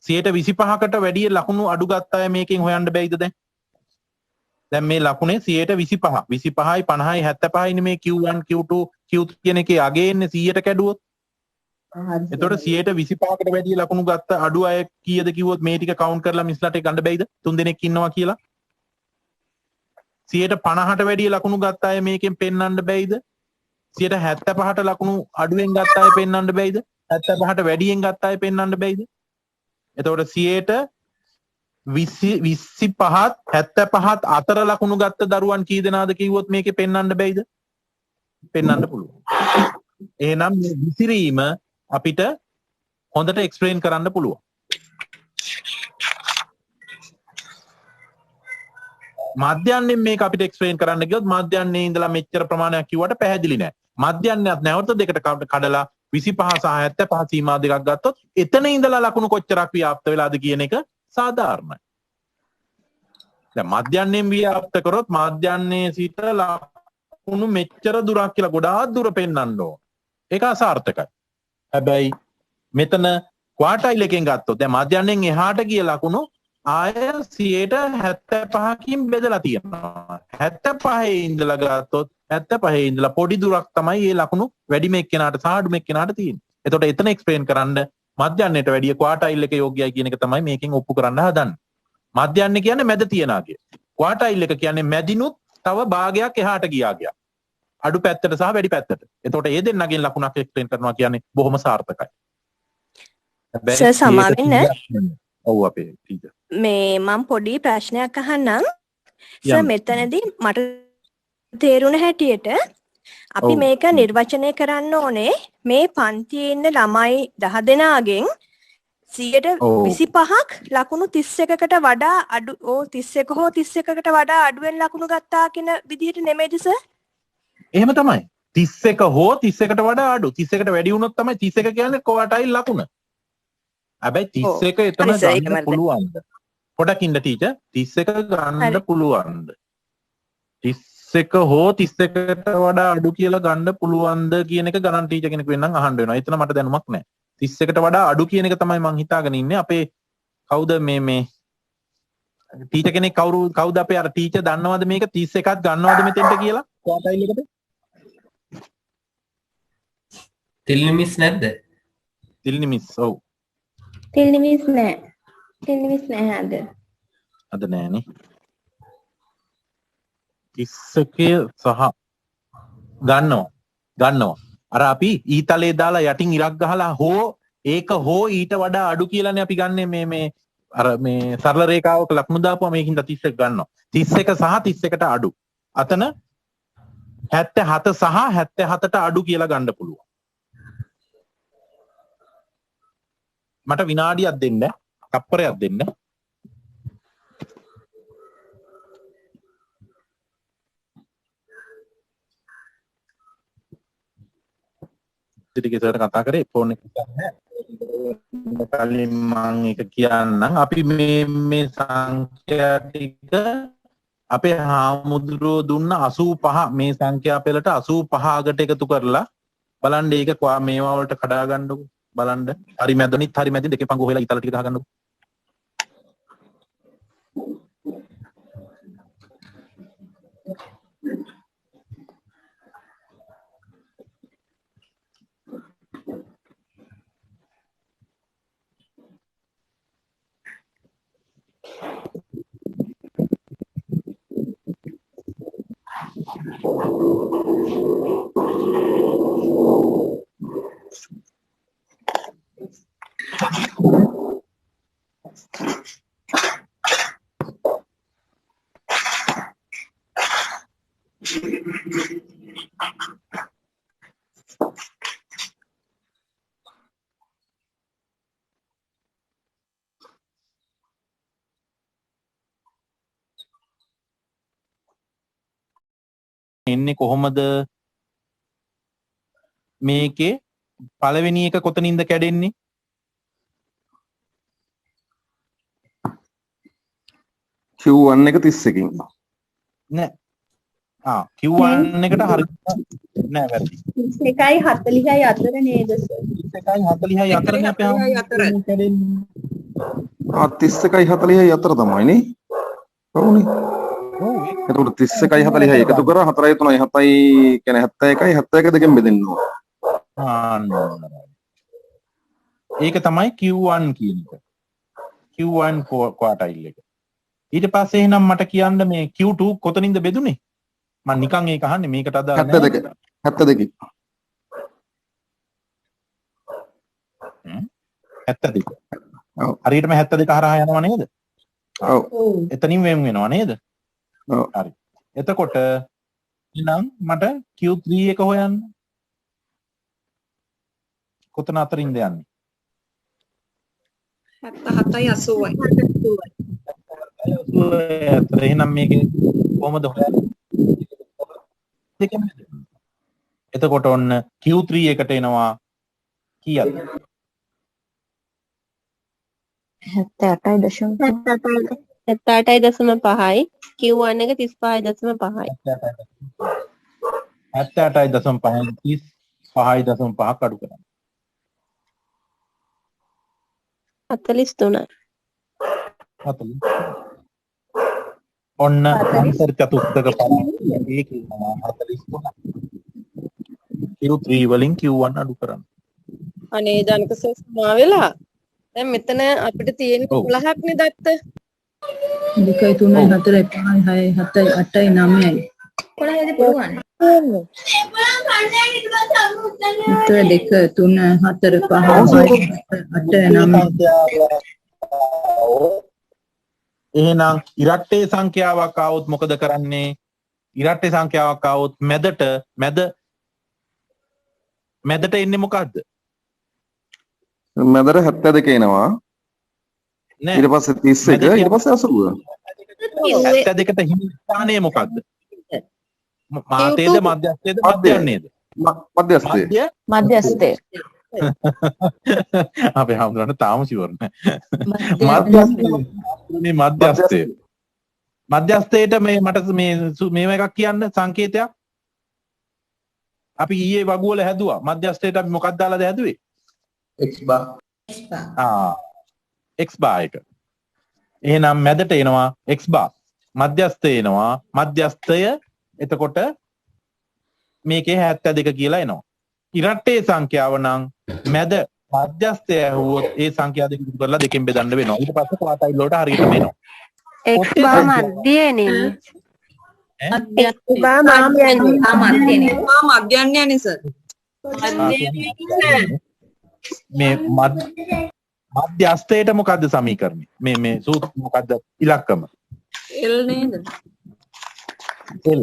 125කට වැඩිය ලකුණු අඩු ගත්ත අය මේකෙන් හොයන්න බැයිද දැන්? දැන් මේ ලකුණේ 125 25යි 50යි 75යි මේ Q1 Q2 Q3 කියන එකේ අගේ එන්නේ 100ට කැඩුවොත්. එතකොට 125කට වැඩිය ලකුණු ගත්ත අඩු අය කීයද කිව්වොත් මේ ටික කවුන්ට් කරලා මිස්ලාට ගන්න බැයිද? 3 දෙනෙක් ඉන්නවා කියලා. 150ට වැඩිය ලකුණු ගත්ත අය මේකෙන් පෙන්වන්න බැයිද? 175ට ලකුණු අඩුවෙන් ගත්ත අය පෙන්වන්න බැයිද? 75ට වැඩියෙන් ගත්ත අය පෙන්වන්න බැයිද? එතකොට 25ත් 75ත් අතර ලකුණු ගත්ත දරුවන් කී දෙනාද කිව්වොත් මේකේ පෙන්වන්න බැයිද? පෙන්වන්න පුළුවන්. එහෙනම් මේ විසිරීම අපිට හොඳට එක්ස්ප්ලেইন කරන්න පුළුවන්. මධ්‍යන්නේ මේක අපිට එක්ස්ප්ලেইন කරන්න ගියොත් මධ්‍යන්නේ ඉඳලා මෙච්චර ප්‍රමාණයක් කිව්වට පැහැදිලි නෑ. මධ්‍යන්නේත් නැවත දෙකට කඩලා 25 සහ 75 සීමා දෙකක් ගත්තොත් එතන ඉඳලා ලකුණු කොච්චරක් ව්‍යාප්ත වෙලාද කියන එක සාධාරණයි. දැන් මධ්‍යන්නයෙන් ව්‍යාප්ත කරොත් මධ්‍යන්නේ සිට ලකුණු මෙච්චර දුරක් කියලා ගොඩාක් දුර පෙන්වන්න ඕන. ඒක අසාර්ථකයි. හැබැයි මෙතන ක්වාටයිල් එකෙන් ගත්තොත් දැන් මධ්‍යන්නයෙන් එහාට ගිය ලකුණු ආය 75කින් බෙදලා තියෙනවා. 75 ඉඳලා ගත්තොත් 75 ඉඳලා පොඩි දුරක් තමයි මේ ලකුණු වැඩිම එක්කෙනාට සහ අඩුම එක්කෙනාට තියෙන්නේ. එතකොට එතන එක්ස්ප්ලেইন කරන්න මධ්‍යන්නයට වැඩිය ක්වාටයිල් එක යෝග්‍යයි කියන එක තමයි මේකෙන් ඔප්පු කරන්න හදන්නේ. මධ්‍යන්න කියන්නේ මැද තියනාගේ. ක්වාටයිල් එක කියන්නේ මැදිනුත් තව භාගයක් එහාට ගියාගේ. අඩු පැත්තට සහ වැඩි පැත්තට. එතකොට ඒ දෙන්නගෙන් ලකුණක් එක්ස්ප්ලেইন කරනවා කියන්නේ බොහොම සාර්ථකයි. සර් සමාවෙන්න. ඔව් අපේ ටීචර්. මේ මම පොඩි ප්‍රශ්නයක් අහන්නම්. සර් මෙතනදී මට තේරුණ හැටියට අපි මේක නිර්වචනය කරන්න ඕනේ මේ පන්තියේ ඉන්න ළමයි 10 දෙනාගෙන් 125ක් ලකුණු 31කට වඩා අඩු 31 හෝ 31කට වඩා අඩුවෙන් ලකුණු ගත්තා කියන විදිහට නෙමෙයිද සර්? එහෙම තමයි. 31 හෝ 31කට වඩා අඩු 31කට වැඩි වුණොත් තමයි 31 කියන්නේ ක්වාටයිල් ලකුණ. හැබැයි 31 එතන ගන්න පුළුවන්ද? පොඩක් ඉන්න ටීචර් 31 ගන්න පුළුවන්ද? 31 හෝ 31කට වඩා අඩු කියලා ගන්න පුළුවන්ද කියන එක ගණන් ටීචර් කෙනෙක් වෙන්නම් අහන්න වෙනවා. එතන මට දැනුමක් නැහැ. 31කට වඩා අඩු කියන එක තමයි මං හිතාගෙන ඉන්නේ. අපේ කවුද මේ ටීචර් කෙනෙක් කවුද අපේ අර ටීචර් දන්නවද මේක 31ක් ගන්නවද මෙතෙන්ට කියලා ක්වාටයිල් එකට? තිල්නිමිස් නැද්ද? තිල්නිමිස් ඔව්. තිල්නිමිස් නෑ. තිල්නිමිස් නෑ අද. අද නෑනේ. 31 සහ ගන්නවා. අර අපි ඊතලේ දාලා යටින් ඉරක් ගහලා හෝ ඒක හෝ ඊට වඩා අඩු කියලානේ අපි ගන්නෙ මේ අර මේ සරල රේඛාවක ලකුණු දාපුවා මේකින්ද 31 ගන්නවා. 31 සහ 31ට අඩු. අතන 77 සහ 77ට අඩු කියලා ගන්න පුළුවන්. මට විනාඩියක් දෙන්න. තප්පරයක් දෙන්න. ටික ඉස්සරහට කතා කරේ ෆෝන් එක කලින් මම එක කියන්නම් අපි මේ සංඛ්‍යා ටික අපේ හාමුදුරුවෝ දුන්න 85 මේ සංඛ්‍යා පෙළට 85කට එකතු කරලා බලන්න ඒක මේවා වලට කඩා ගන්නකො බලන්න හරි මැදනිත් හරි මැදින් දෙකේ පංගු හොයලා ඊතල ටික ගහ ගන්නකො එන්නේ කොහොමද මේකේ පළවෙනි එක කොතනින්ද කැඩෙන්නේ? Q1 එක 31කින්. නෑ. Q1 එකට හරියට නෑ වැරදි. 31යි 40යි අතර නේද සර්? 31යි 40යි අතරනේ අපි කැඩෙන්නේ. 31යි 40යි අතර තමයි නේ. ඔව්නේ. ඔව් එතකොට 31යි 40යි එකතු කරා 4යි 3යි 7යි කියන්නේ 71යි 71 දෙකෙන් බෙදෙන්න ඕන. ඒක තමයි Q1 කියන එක. Q1 ක්වාටයිල් එක. ඊට පස්සේ එහෙනම් මට කියන්න මේ Q2 කොතනින්ද බෙදුනේ? මම නිකන් ඒක අහන්නේ මේකට අදාළ නැහැ. 72. 72. ඔව්. හරියටම 72 හරහා යනවා නේද? ඔව්. එතනින් වෙන් වෙනවා නේද? ඔව්. හරි. එතකොට එහෙනම් මට Q3 එක හොයන්න. කොතන අතරින්ද යන්නේ? 77යි 80යි. එහෙනම් මේකේ කොහොමද හොයන්නේ? දෙකම එතකොට ඔන්න Q3 එකට එනවා කීයද? 78.5යි Q1 එක 35.5යි 78.5 35.5 අඩු කරන්න. 43යි 40. ඔන්න අන්තර් චතුස්තක පරාසය ඒකේ 43. Q3 වලින් Q1 අඩු කරන්න. අනේ ජනක සර් සමා වෙලා. දැන් මෙතන අපිට තියෙන 11ක් නේ දත්ත. 2යි 3යි 4යි 5යි 6යි 7යි 8යි 9යි 11යිද පුළුවන්. 2 3 4 5 6 එහෙනම් ඉරට්ටේ සංඛ්‍යාවක් ආවොත් මොකද කරන්නේ? ඉරට්ටේ සංඛ්‍යාවක් ආවොත් මැදට එන්නේ මොකද්ද? මැදට 72 එනවා. නෑ. ඊට පස්සේ 31 ඊට පස්සේ 80. 72ට හිමි ස්ථානය මොකද්ද? මාතේද මධ්‍යස්ථේද මධ්‍යන්නේද? මධ්‍යස්ථය. මධ්‍යස්ථය අපේ හම්දුරන්න තාම ෂුවර් නෑ. මධ්‍යස්ථය. මධ්‍යස්ථයට මේ මට මේව එකක් කියන්න සංකේතයක්. අපි ඊයේ වගුවල හැදුවා. මධ්‍යස්ථයට අපි මොකක්ද දාලාද හැදුවේ? x bar x bar එක. එහෙනම් මැදට එනවා x bar. මධ්‍යස්ථය එනවා. මධ්‍යස්ථය එතකොට මේකේ 72 කියලා එනවා. ඉරට්ටේ සංඛ්‍යාව නම් මැද මධ්‍යස්ථය ඇහුවොත් ඒ සංඛ්‍යා දෙක එකතු කරලා දෙකෙන් බෙදන්න වෙනවා. ඊට පස්සේ ක්වාටයිල් වලට හරියටම එනවා. x bar මධ්‍යයනේ මධ්‍යන්නේ සර්. මේ මධ්‍යස්ථයට මොකද්ද සමීකරණය? මේ සූත්‍ර මොකද්ද ඉලක්කම? L නේද? L.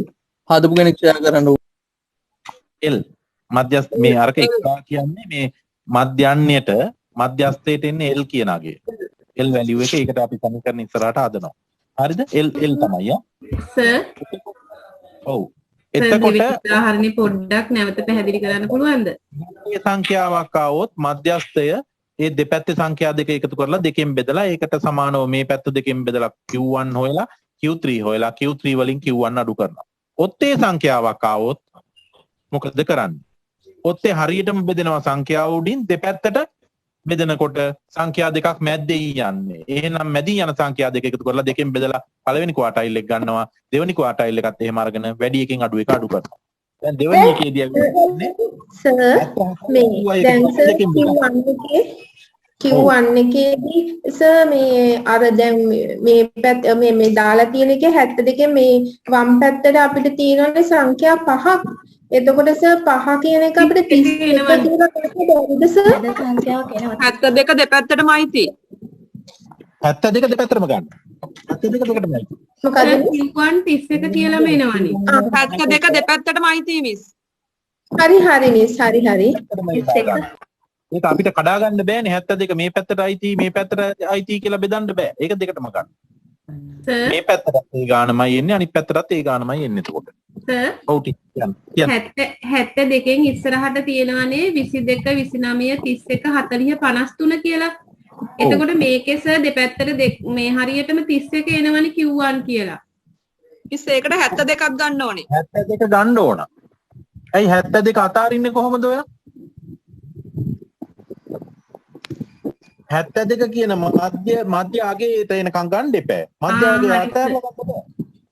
හදපු කෙනෙක් ෂෙයා කරන්න L. මධ්‍යස්ථ මේ අරක එක කියන්නේ මේ මධ්‍යන්නයට මධ්‍යස්ථයට එන්නේ L කියන අගේ. L වැලියු එක ඒකට අපි සමීකරණ ඉස්සරහට හදනවා. හරිද? L තමයි සර් ඔව්. එතකොට උදාහරණේ පොඩ්ඩක් නැවත පැහැදිලි කරන්න පුළුවන්ද? මේ සංඛ්‍යාවක් ආවොත් මධ්‍යස්ථය ඒ දෙපැත්තේ සංඛ්‍යා දෙක එකතු කරලා දෙකෙන් බෙදලා ඒකට සමානව මේ පැත්ත දෙකෙන් බෙදලා Q1 හොයලා Q3 හොයලා Q3 වලින් Q1 අඩු කරනවා. ඔත්තේ සංඛ්‍යාවක් ආවොත් මොකද කරන්නේ? ඔත්තේ හරියටම බෙදෙනවා සංඛ්‍යාව උඩින් දෙපැත්තට බෙදනකොට සංඛ්‍යා දෙකක් මැද්දේ යන්නේ. එහෙනම් මැදින් යන සංඛ්‍යා දෙක එකතු කරලා දෙකෙන් බෙදලා පළවෙනි ක්වාටයිල් එක ගන්නවා. දෙවෙනි ක්වාටයිල් එකත් එහෙම අරගෙන වැඩි එකෙන් අඩු එක අඩු කරනවා. දැන් දෙවෙනි එකේදී කියන්නේ සර් මේ දැන් සර් Q1 එකේදී සර් මේ අර දැන් මේ පැත්ත මේ දාලා තියෙන එකේ 72 මේ වම් පැත්තට අපිට තියෙනනේ සංඛ්‍යා 5ක්. එතකොට සර් 5 කියන එක අපිට 31 කියලා ගන්න බැරිද සර්? සංඛ්‍යාවක් එනවා. 72 දෙපැත්තටමයි තියෙන්නේ. 72 දෙපැත්තටම ගන්න. ඇත්ත දෙක දෙකටමයි. මොකද Q1 31 කියලාම එනවනේ. පැත්ත දෙක දෙපැත්තටම අයිති මිස්. හරි මිස් හරි. ඒක අපිට කඩා ගන්න බෑනේ 72 මේ පැත්තට අයිති මේ පැත්තට අයිති කියලා බෙදන්න බෑ. ඒක දෙකටම ගන්න. සර් මේ පැත්තට ඒ ගානමයි එන්නේ අනිත් පැත්තටත් ඒ ගානමයි එන්නේ එතකොට. සර් ඔව් ටික කියන්න. 72න් ඉස්සරහට තියෙනවානේ 22 29 31 40 53 කියලා. එතකොට මේකේ සර් දෙපැත්තට මේ හරියටම 31 එනවනේ Q1 කියලා. මිස් ඒකට 72ක් ගන්න ඕනේ. 72 ගන්න ඕන. ඇයි 72 අතාරින්නේ කොහොමද ඔයා? 72 කියන මධ්‍ය අගයට එනකන් ගන්න එපා. මධ්‍ය අගය අතාරලා ගන්න බෑ.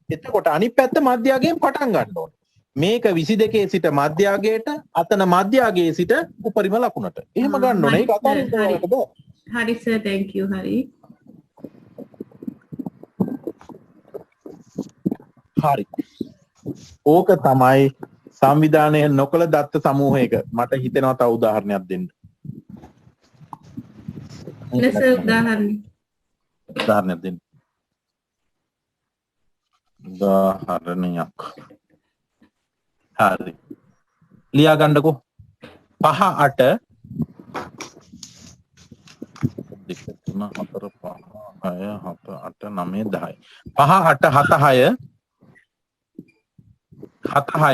එතකොට අනිත් පැත්ත මධ්‍ය අගයෙන් පටන් ගන්න ඕනේ. මේක 22 සිට මධ්‍ය අගයට අතන මධ්‍ය අගයේ සිට උපරිම ලකුණට. එහෙම ගන්න ඕනේ. ඒක අතාරින්න බෑ. හරි සර් thank you හරි. හරි. ඕක තමයි සංවිධානය නොකළ දත්ත සමූහයක. මට හිතෙනවා තව උදාහරණයක් දෙන්න. ලෙස උදාහරණයක් දෙන්න. උදාහරණයක්. හරි. ලියා ගන්නකෝ. 5 8 2 3 4 5 6 7 8 9 10 5 8 7 6 7 6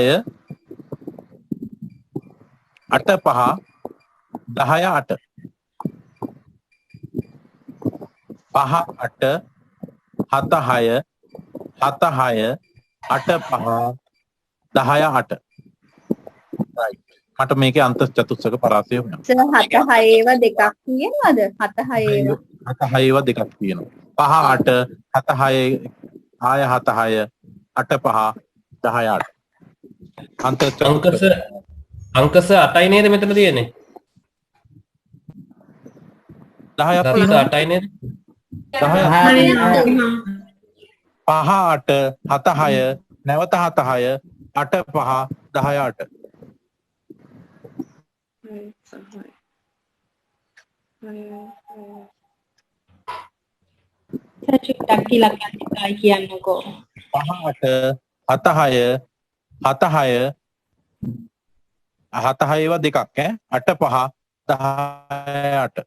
8 5 10 8 5 8 7 6 7 6 8 5 10 8 right මට මේකේ අන්ත චතුස්සක පරාසය වෙනවා. සර් 7 6 ඒවා දෙකක් තියෙනවද? 7 6 ඒවා 7 6 ඒවා දෙකක් තියෙනවා. 5 8 7 6 ආය 7 6 8 5 10 8 අංකස 8යි නේද මෙතන තියෙන්නේ? 10ක් තියෙනවා 8යි නේද? 10ක් 5 8 7 6 නැවත 7 6 8 5 10 8 චුට්ටක් කියලා කියන්නකෝ. 5 8 7 6 7 6 7 6 ඒවා දෙකක් ඈ 8 5 10 8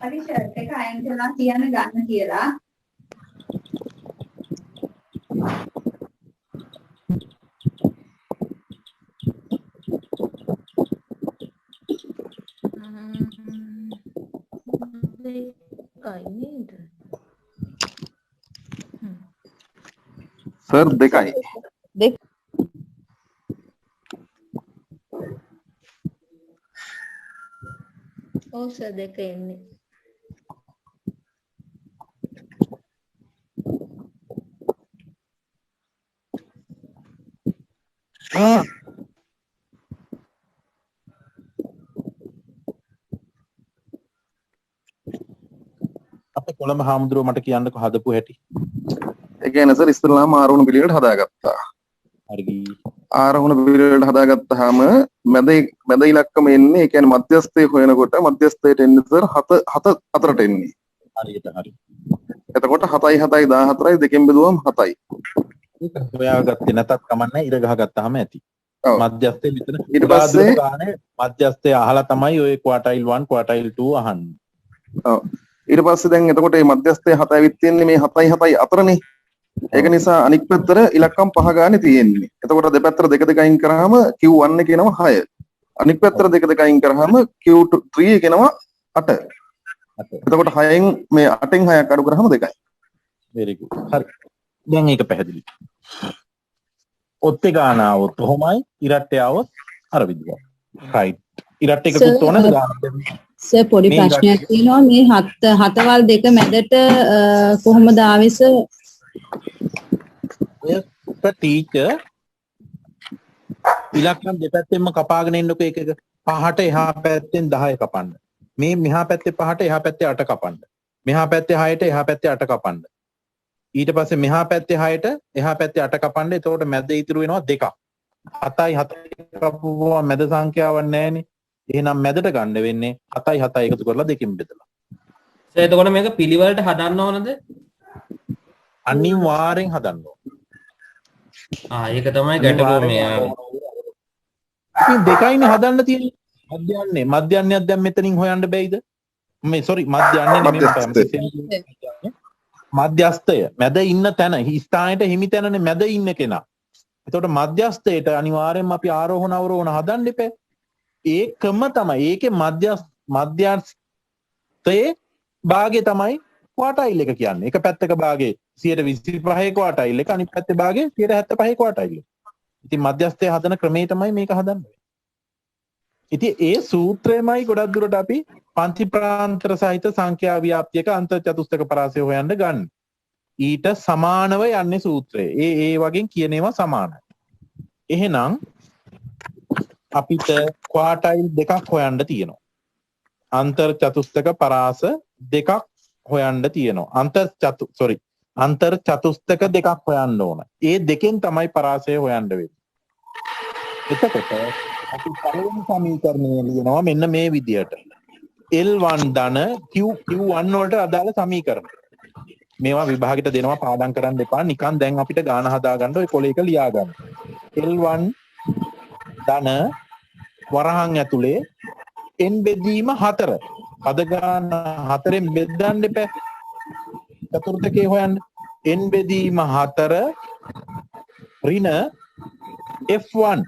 හරි ෂර්ට් එක අයන් කරලා තියන්න ගන්න කියලා. සර් දෙකයි. ඔව් සර් දෙක එන්නේ. අපේ කොළඹ හාමුදුරුවෝ මට කියන්නකෝ හදපු හැටි. ඒ කියන්නේ සර් ඉස්සරලාම ආරෝහණ පිළිවෙලට හදාගත්තා. හරි. ආරෝහණ පිළිවෙලට හදාගත්තාම මැද ඉලක්කම එන්නේ ඒ කියන්නේ මධ්‍යස්ථයේ හොයනකොට මධ්‍යස්ථයට එන්නේ සර් 7 4ට එන්නේ. හරියට හරි. එතකොට 7යි 7යි 14යි දෙකෙන් බෙදුවම 7යි. ඒක හොයාගත්තේ නැතත් කමන්නේ ඉර ගහගත්තාම ඇති. මධ්‍යස්ථයේ මෙතන ඊට පස්සේ මධ්‍යස්ථයේ අහලා තමයි ඔය ක්වාටයිල් 1 ක්වාටයිල් 2 අහන්නේ. ඔව්. ඊට පස්සේ දැන් එතකොට මේ මධ්‍යස්ථයේ 7 ඇවිත් තියෙන්නේ මේ 7යි 7යි අතරනේ. ඒක නිසා අනික් පැත්තට ඉලක්කම් 5 ගානේ තියෙන්නේ. එතකොට දෙපැත්තට දෙක දෙක අයින් කරාම Q1 එක එනවා 6. අනික් පැත්තට දෙක දෙක අයින් කරාම Q3 එක එනවා 8. එතකොට 6න් මේ 8න් 6ක් අඩු කරාම 2යි. very good. හරි. දැන් ඒක පැහැදිලි. ඔත්තේ ගාන આવොත් කොහොමයි ඉරට්ටේ આવොත් අර විදිහට. right. ඉරට් එකකුත් ඕනද ගන්න? සර් පොඩි මේ ප්‍රශ්නයක් ඉරට් තියෙනවා මේ හතවල් දෙක මැදට කොහොමද ආවිස එක ටීචර් ඉලක්කම් දෙපැත්තෙන්ම කපාගෙන එන්නකො එක එක. පහට එහා පැත්තෙන් 10 කපන්න. මේ මෙහා පැත්තේ 5ට එහා පැත්තේ 8 කපන්න. මෙහා පැත්තේ 6ට එහා පැත්තේ 8 කපන්න. ඊට පස්සේ මෙහා පැත්තේ 6ට එහා පැත්තේ 8 කපන්න. එතකොට මැද ඉතුරු වෙනවා 2ක්. 7යි 7 කපුවා මැද සංඛ්‍යාවක් නැහැනේ. එහෙනම් මැදට ගන්න වෙන්නේ 7යි 7යි එකතු කරලා දෙකෙන් බෙදලා. සර් එතකොට මේක පිළිවෙලට හදන්න ඕනද? අනිවාර්යෙන් හදන්න ඕන. ඒක තමයි ගැටලුව මේ. ඉතින් දෙකයිනේ හදන්න තියෙන්නේ. මධ්‍යයන්නයක් දැන් මෙතනින් හොයන්න බැයිද? මේ සෝරි මධ්‍යයන්නේ නෙමෙයි. මධ්‍යස්ථය මැද ඉන්න තැන ස්ථානයට හිමි තැනනේ මැද ඉන්න කෙනා. එතකොට මධ්‍යස්ථයට අනිවාර්යෙන්ම අපි ආරෝහණ අවරෝහණ හදන්න ඉපේ. ඒකම තමයි ඒකේ මධ්‍යස්ථයේ භාගය තමයි ක්වාටයිල් එක කියන්නේ. එක පැත්තක භාගයේ 125 ක්වාටයිල් එක අනිත් පැත්තේ භාගයේ 175 ක්වාටයිල් එක. ඉතින් මධ්‍යස්ථය හදන ක්‍රමේ තමයි මේක හදන්නේ. ඉතින් ඒ සූත්‍රයමයි ගොඩක් දුරට අපි පන්ති ප්‍රාන්තර සහිත සංඛ්‍යා ව්‍යාප්තියක අන්ත චතුස්තක පරාසය හොයන්න ගන්න. ඊට සමානව යන්නේ සූත්‍රය. ඒ වගේ කියන ඒවා සමානයි. එහෙනම් අපිට ක්වාටයිල් දෙකක් හොයන්න තියෙනවා. අන්තර් චතුස්තක පරාස දෙකක් හොයන්න තියෙනවා. අන්තර් චතුස්තක දෙකක් හොයන්න ඕන. ඒ දෙකෙන් තමයි පරාසය හොයන්න වෙන්නේ. එතකොට අපි පළවෙනි සමීකරණය ලියනවා මෙන්න මේ විදියට. L1 ධන Q1 වලට අදාළ සමීකරණ. මේවා විභාගෙට දෙනවා පාඩම් කරන්න එපා. නිකන් දැන් අපිට ගාන හදාගන්න ඔය කොලේක ලියා ගන්න. L1 ධන වරහන් ඇතුලේ n බෙදීම 4. පද ගාන 4න් බෙදන්න එපා. චතුර්ථකේ හොයන්න. n බෙදීම 4 ඍණ F1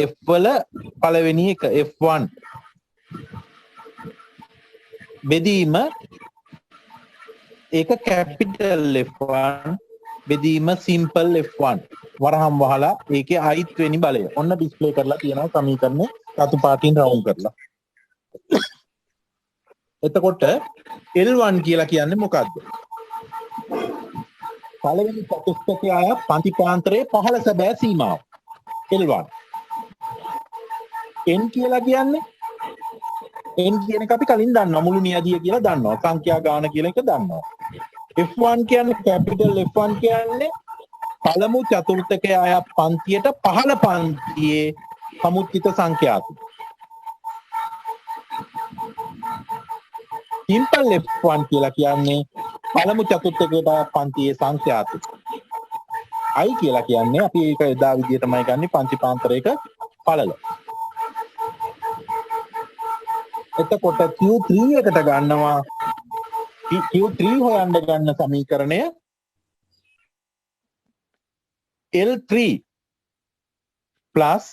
F වල පළවෙනි එක F1 බෙදීම ඒක කැපිටල් F1 බෙදීම සිම්පල් F1 වරහම් වහලා ඒකේ ith වෙනි බලය ඔන්න ඩිස්ප්ලේ කරලා තියෙනවා සමීකරණය රතු පාටින් රවුන්ඩ් කරලා. එතකොට L1 කියලා කියන්නේ මොකද්ද? පළවෙනි චතුස්තකයේ ආය පන්ති ප්‍රාන්තරයේ පහළ සැබෑ සීමාව L1. n කියලා කියන්නේ n කියන එක අපි කලින් දන්නවා මුළු නියදිය කියලා දන්නවා සංඛ්‍යා ගාන කියලා එක දන්නවා. F1 කියන්නේ කැපිටල් F1 කියන්නේ පළමු චතුර්ථකයේ ආය පන්තියට පහළ පන්තියේ සමුච්චිත සංඛ්‍යාත. සිම්පල් F1 කියලා කියන්නේ පළමු චතුර්ථකයට ආය පන්තියේ සංඛ්‍යාත. I කියලා කියන්නේ අපි ඒක එදා විදිහටමයි ගන්නේ පන්ති පාන්තරයක පළල. එතකොට Q3 එකට ගන්නවා Q3 හොයන්න ගන්න සමීකරණය L3 plus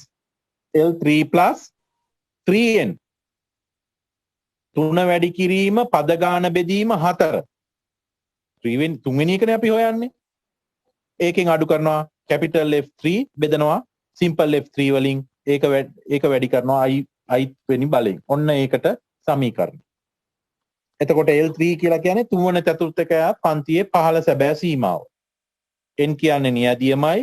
3n 3 වැඩි කිරීම පද ගාන බෙදීම 4 තුන්වෙනි එකනේ අපි හොයන්නේ. ඒකෙන් අඩු කරනවා කැපිටල් F3 බෙදනවා සිම්පල් F3 වලින් ඒක වැඩි කරනවා I වෙනි බලයෙන්. ඔන්න ඒකට සමීකරණ. එතකොට L3 කියලා කියන්නේ තුන්වන චතුර්ථකය පන්තියේ පහළ සැබෑ සීමාව. n කියන්නේ නියදියමයි.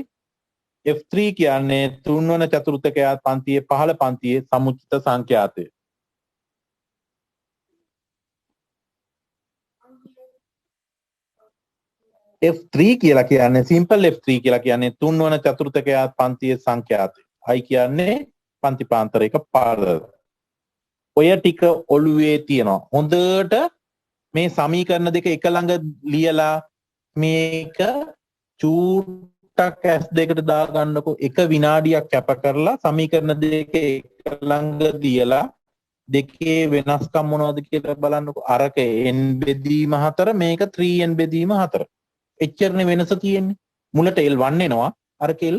F3 කියන්නේ තුන්වන චතුර්ථකය පන්තියේ පහළ පන්තියේ සමුච්චිත සංඛ්‍යාතය. F3 කියලා කියන්නේ සිම්පල් F3 කියලා කියන්නේ තුන්වන චතුර්ථකය පන්තියේ සංඛ්‍යාතය. I කියන්නේ පන්ති පාන්තරයක පළල. ඔය ටික ඔළුවේ තියනවා. හොඳට මේ සමීකරණ දෙක එක ළඟ ලියලා මේක චූට්ටක් S2කට දාගන්නකො එක විනාඩියක් කැප කරලා සමීකරණ දෙක එක ළඟ ලියලා දෙකේ වෙනස්කම් මොනවද කියලා බලන්නකො. අරක n බෙදීම 4 මේක 3n බෙදීම 4. එච්චරනේ වෙනස තියෙන්නේ. මුලට L1 එනවා අරක L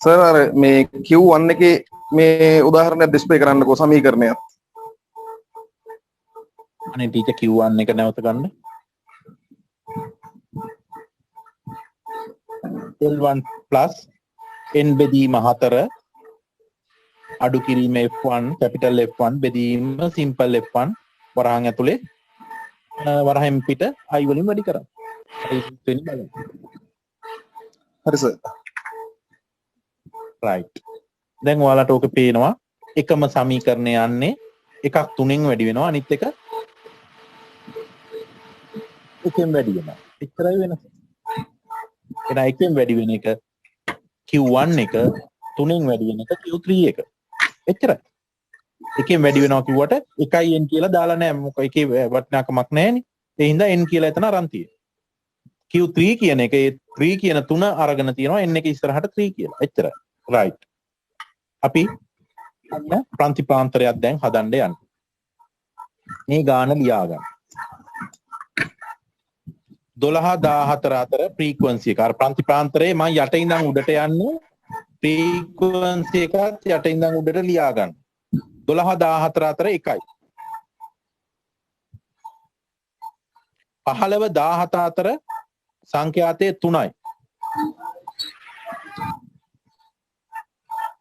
සර් අර මේ Q1 එකේ මේ උදාහරණයක් ඩිස්ප්ලේ කරන්නකෝ සමීකරණයක්. අනේ ටීචර් Q1 එක නැවත ගන්න. L1 plus n බෙදීම 4 අඩු කිරීම F1 capital F1 බෙදීම simple F1 වරහන් ඇතුලේ වරහෙන් පිට i වලින් වැඩි කරා. හරි සර්. right. දැන් ඔයාලට ඕක පේනවා එකම සමීකරණය යන්නේ එකක් 3න් වැඩි වෙනවා අනිත් එක එකෙන් වැඩි වෙනවා. එච්චරයි වෙනස. එහෙනම් එකෙන් වැඩි වෙන එක Q1 එක 3න් වැඩි වෙන එක Q3 එක. එච්චරයි. එකෙන් වැඩි වෙනවා කිව්වට 1n කියලා දාලා නැහැ. මොකද එකේ වටිනාකමක් නැහැනේ. ඒ හින්දා n කියලා එතන අරන් තියෙනවා. Q3 කියන එක ඒ 3 කියන 3 අරගෙන තියෙනවා n එක ඉස්සරහට 3 කියලා. එච්චරයි. right. අපි අන්න ප්‍රතිපාන්තරයක් දැන් හදන්න යන්න. මේ ගාන ලියා ගන්න. 12 14 අතර ෆ්‍රීකවන්සි එක. අර ප්‍රතිපාන්තරේ මම යට ඉඳන් උඩට යන්නේ ෆ්‍රීකවන්සි එකත් යට ඉඳන් උඩට ලියා ගන්න. 12 14 අතර 1යි. 15 17 අතර සංඛ්‍යාතයේ 3යි.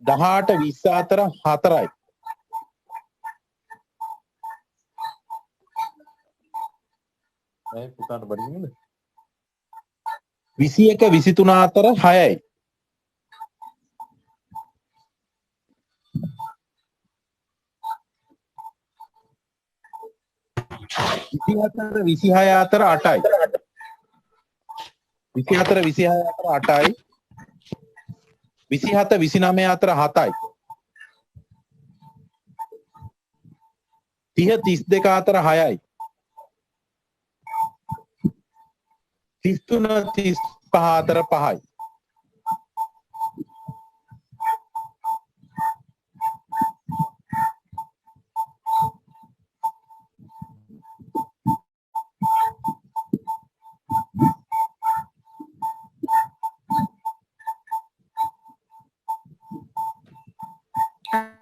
18 20 අතර 4යි. පුතාට බඩගින්නද? 21 23 අතර 6යි. 24 26 අතර 8යි. 24 26 අතර 8යි. 27 29 අතර 7යි. 30 32 අතර 6යි. 33 35 අතර 5යි.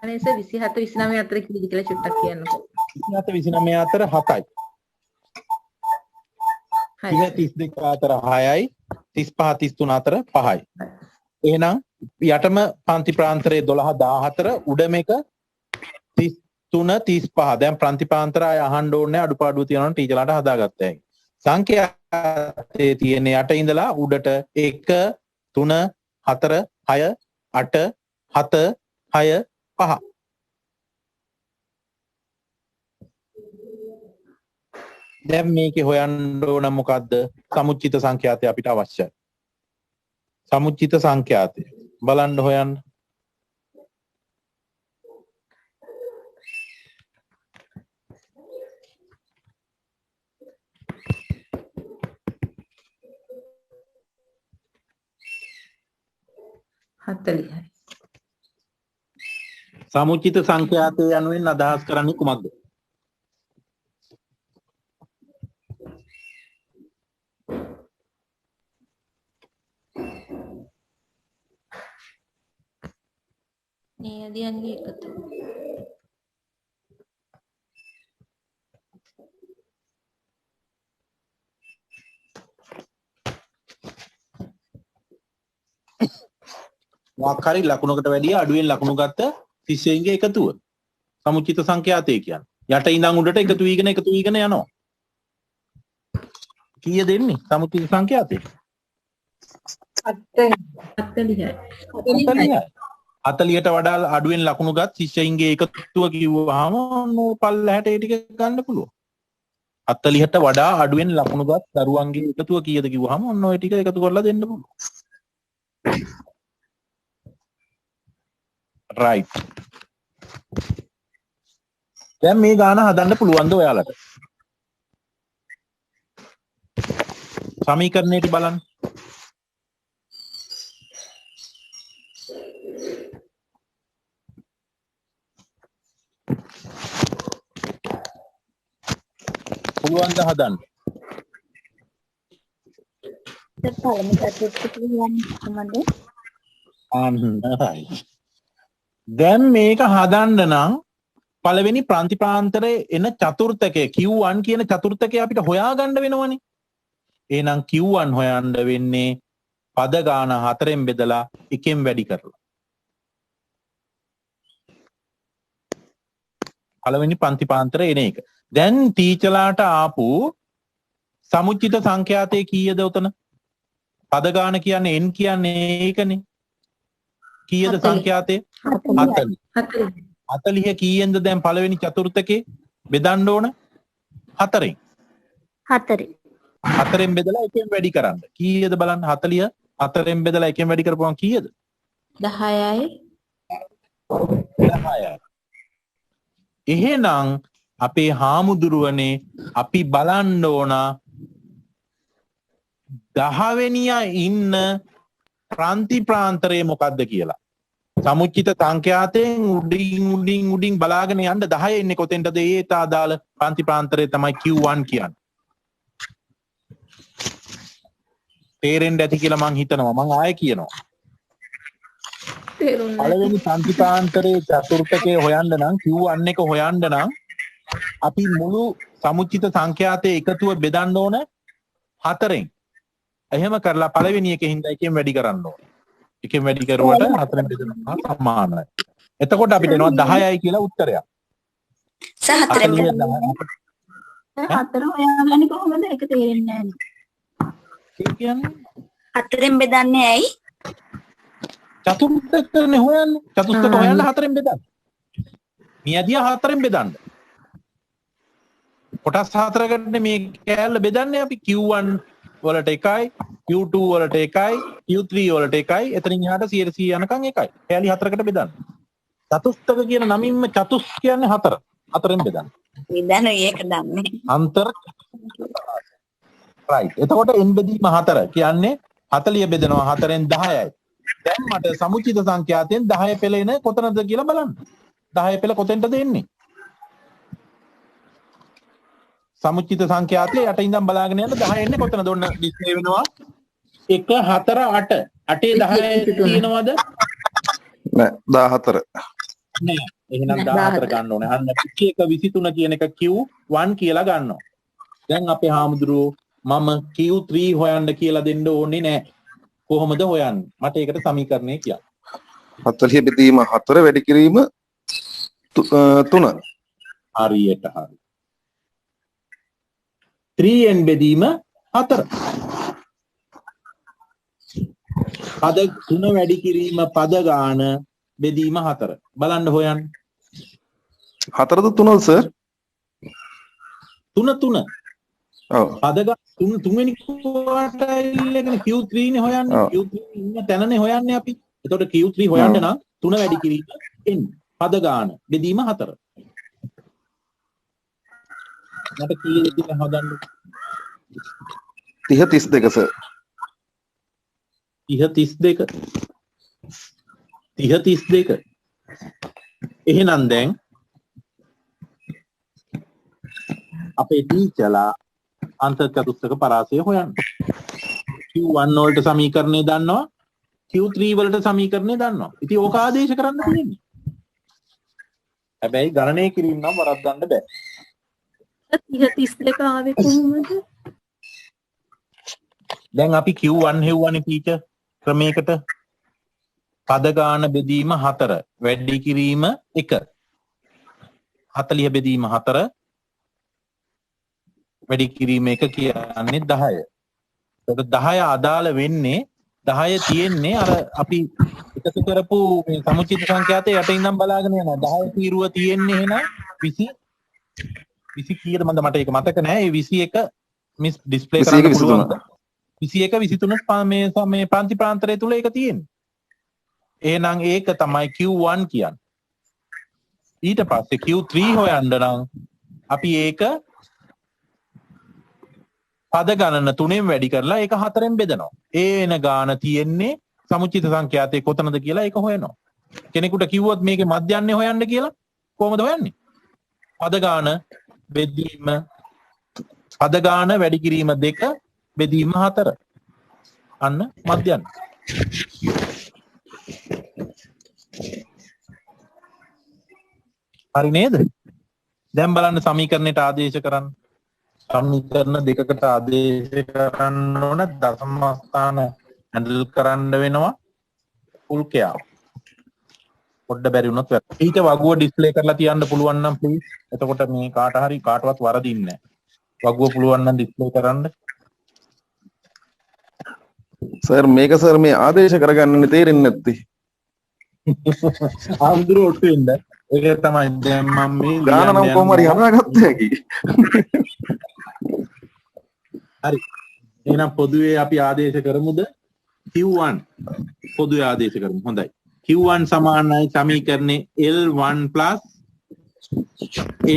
අනේ සර් 27 29 අතර කීයද කියලා චුට්ටක් කියන්නකෝ. 27 29 අතර 7යි. 30 32 අතර 6යි. 35 33 අතර 5යි. එහෙනම් යටම පන්ති ප්‍රාන්තරයේ 12 14 උඩම එක 33 35. දැන් ප්‍රතිපාන්තර අය අහන්න ඕනේ අඩුපාඩුව තියෙනවා නම් ටීචර්ලාට හදාගත්තා හැකි. සංඛ්‍යාතේ තියෙන යට ඉඳලා උඩට 1 3 4 6 8 7 6 5. දැන් මේකේ හොයන්න ඕන මොකද්ද? සමුච්චිත සංඛ්‍යාතය අපිට අවශ්‍යයි. සමුච්චිත සංඛ්‍යාතය බලන්න හොයන්න. සමුච්චිත සංඛ්‍යාතය යනුවෙන් අදහස් කරන්නේ කුමක්ද? නේදියන්ගේ එකතු. මොකක් හරි ලකුණකට වැඩිය අඩුවෙන් ලකුණු ගත්ත ශිෂ්‍යයින්ගේ එකතුව. සමුච්චිත සංඛ්‍යාතය කියන්නේ. යට ඉඳන් උඩට එකතු වීගෙන යනවා. කීය දෙන්නේ සමුච්චිත සංඛ්‍යාතය? 40ට වඩා අඩුවෙන් ලකුණු ගත් ශිෂ්‍යයින්ගේ එකතුව කිව්වහම පල්ලහැට ඒ ටික ගන්න පුළුවන්. 40ට වඩා අඩුවෙන් ලකුණු ගත් දරුවන්ගේ එකතුව කීයද කිව්වහම ඔන්න ඔය ටික එකතු කරලා දෙන්න පුළුවන්. right. දැන් මේ ගාන හදන්න පුළුවන්ද ඔයාලට? සමීකරණයට බලන්න. පුළුවන්ද හදන්න? දැන් මේක හදන්න නම් පළවෙනි ප්‍රාන්තිපාන්තරයේ එන චතුර්ථකය Q1 කියන චතුර්ථකය අපිට හොයාගන්න වෙනවනේ. එහෙනම් Q1 හොයන්න වෙන්නේ පද ගාන 4න් බෙදලා 1න් වැඩි කරලා. පළවෙනි ප්‍රාන්තිපාන්තරයේ එන එක. දැන් ටීචර්ලාට ආපු සමුච්චිත සංඛ්‍යාතය කීයද උතන? පද ගාන කියන්නේ n කියන්නේ ඒකනේ. කීයද සංඛ්‍යාතය? 40. 40 කීයෙන්ද දැන් පළවෙනි චතුර්ථකේ බෙදන්න ඕන? 4න්. 4න් බෙදලා 1න් වැඩි කරන්න. කීයද බලන්න 40 4න් බෙදලා 1න් වැඩි කරපුවම කීයද? 10යි. 10යි. එහෙනම් අපේ හාමුදුරුවනේ අපි බලන්න ඕන 10 වෙනියා ඉන්න ප්‍රාන්ති ප්‍රාන්තරේ මොකද්ද කියලා. සමුච්චිත සංඛ්‍යාතයෙන් උඩින් බලාගෙන යන්න 10 ඉන්නේ කොතෙන්ටද? ඒට අදාළ ප්‍රාන්ති ප්‍රාන්තරේ තමයි Q1 කියන්නේ. තේරෙන්න ඇති කියලා මං හිතනවා. මං ආයෙ කියනවා. පළවෙනි ප්‍රාන්ති ප්‍රාන්තරේ චතුර්ථකේ හොයන්න නම් Q1 එක හොයන්න නම් අපි මුළු සමුච්චිත සංඛ්‍යාතයේ එකතුව බෙදන්න ඕන 4න්. එහෙම කරලා පළවෙනි එකෙන් 1න් වැඩි කරන්න ඕන. 1න් වැඩි කරුවට 4න් බෙදනවා සමානයි. එතකොට අපිට එනවා 10යි කියලා උත්තරයක්. සහතරෙන් හතර හොයාගන්නේ කොහොමද? ඒක තේරෙන්නේ නැහැ. ඒ කියන්නේ හතරෙන් බෙදන්නේ ඇයි? චතුර්ථකනේ හොයන්නේ. චතුර්ථක හොයන්න 4න් බෙදන්න. මියදියා 4න් බෙදන්න. කොටස් 4කට මේ කෑල්ල බෙදන්නේ අපි Q1 වලට 1යි, Q2 වලට 1යි, Q3 වලට 1යි, එතනින් එහාට 100 යනකම් 1යි. කෑලි 4කට බෙදන්න. චතුස්තක කියන නමින්ම චතුස් කියන්නේ 4. 4න් බෙදන්න. ඉතින් ඒක දන්නේ. අන්තර right. එතකොට n බෙදීම 4 කියන්නේ 40 බෙදනවා 4න් 10යි. දැන් මට සමුචිත සංඛ්‍යාතයෙන් 10 පෙළ එන කොතනද කියලා බලන්න. 10 පෙළ කොතෙන්ටද එන්නේ? සමුච්චිත සංඛ්‍යාතයේ යට ඉඳන් බලාගෙන යන 10 එන්නේ කොතනද? ඔන්න ඩිස්ප්ලේ වෙනවා 1 4 8 8 10 තියෙනවද? නෑ 14. නෑ. එහෙනම් 14 ගන්න ඕනේ. අන්න 1 23 කියන එක Q1 කියලා ගන්නවා. දැන් අපේ හාමුදුරුවෝ මම Q3 හොයන්න කියලා දෙන්න ඕනේ නෑ. කොහොමද හොයන්නේ? මට ඒකට සමීකරණය කියන්න. 40 බෙදීම 4 වැඩි කිරීම 3. හරියට හරි. 3n බෙදීම 4. පද 3 වැඩි කිරීම පද ගාන බෙදීම 4. බලන්න හොයන්න. 4ද 3ද සර්? 3. ඔව්. පද ගාන 3 වෙනි ක්වාටයිල් එකනේ Q3 නේ හොයන්නේ. Q3 ඉන්න තැනනේ හොයන්නේ අපි. එතකොට Q3 හොයන්න නම් 3 වැඩි කිරීම n පද ගාන බෙදීම 4. මට කීයද කියලා හදන්න. 30 32 සර්. 30 32. එහෙනම් දැන් අපේ ටීචර්ලා අන්ත චතුස්තක පරාසය හොයන්න. Q1 වලට සමීකරණය දන්නවා, Q3 වලට සමීකරණය දන්නවා. ඉතින් ඕක ආදේශ කරන්න තියෙන්නේ. හැබැයි ගණනය කිරීම නම් වරද්දන්න බෑ. 32 ආවේ කොහොමද? දැන් අපි Q1 හෙව්වනේ ටීචර් ක්‍රමයකට. පද ගාන බෙදීම 4 වැඩි කිරීම 1. 40 බෙදීම 4 වැඩි කිරීම 1 කියන්නේ 10. ඒකට 10 අදාළ වෙන්නේ 10 තියෙන්නේ අර අපි එකතු කරපු මේ සමුචිත සංඛ්‍යාතයේ යට ඉඳන් බලාගෙන යනවා. 10 තීරුව තියෙන්නේ එහෙනම් 20 කීයද මට ඒක මතක නෑ. ඒ 21 මිස් ඩිස්ප්ලේ කරන්න පුළුවන්. 21 23 මේ ප්‍රාන්ති ප්‍රාන්තරය තුල ඒක තියෙන්නේ. එහෙනම් ඒක තමයි Q1 කියන්නේ. ඊට පස්සේ Q3 හොයන්න නම් අපි ඒක පද ගණන 3ෙන් වැඩි කරලා ඒක 4ෙන් බෙදනවා. ඒ එන ගාන තියෙන්නේ සමුචිත සංඛ්‍යාතයේ කොතනද කියලා ඒක හොයනවා. කෙනෙකුට කිව්වොත් මේකේ මධ්‍යන්නේ හොයන්න කියලා කොහොමද හොයන්නේ? පද ගාන බෙදීම පද ගාන වැඩි කිරීම 2 බෙදීම 4. අන්න මධ්‍යන්න. හරි නේද? දැන් බලන්න සමීකරණයට ආදේශ කරන්න. සමීකරණ දෙකකට ආදේශ කරන්න ඕන දශම ස්ථාන හැන්ඩල් කරන්න වෙනවා පුල්කයා. පොඩ්ඩ බැරි වුණොත් ඊට වගුව ඩිස්ප්ලේ කරලා තියන්න පුළුවන් නම් ප්ලීස්. එතකොට මේ කාටවත් වරදින්නේ නැහැ. වගුව පුළුවන් නම් ඩිස්ප්ලේ කරන්න. සර් මේක සර් මේ ආදේශ කරගන්නනේ තේරෙන්නේ නැත්තේ. ආම්දුර ඔට්ටු වෙන්න. ඒක තමයි දැන් මම මේ ගාන නම් කොහොම හරි හදාගත්ත හැකි. හරි. එහෙනම් පොදුවේ අපි ආදේශ කරමුද? Q1 පොදුවේ ආදේශ කරමු. හොඳයි. Q1 සමානයි සමීකරණේ L1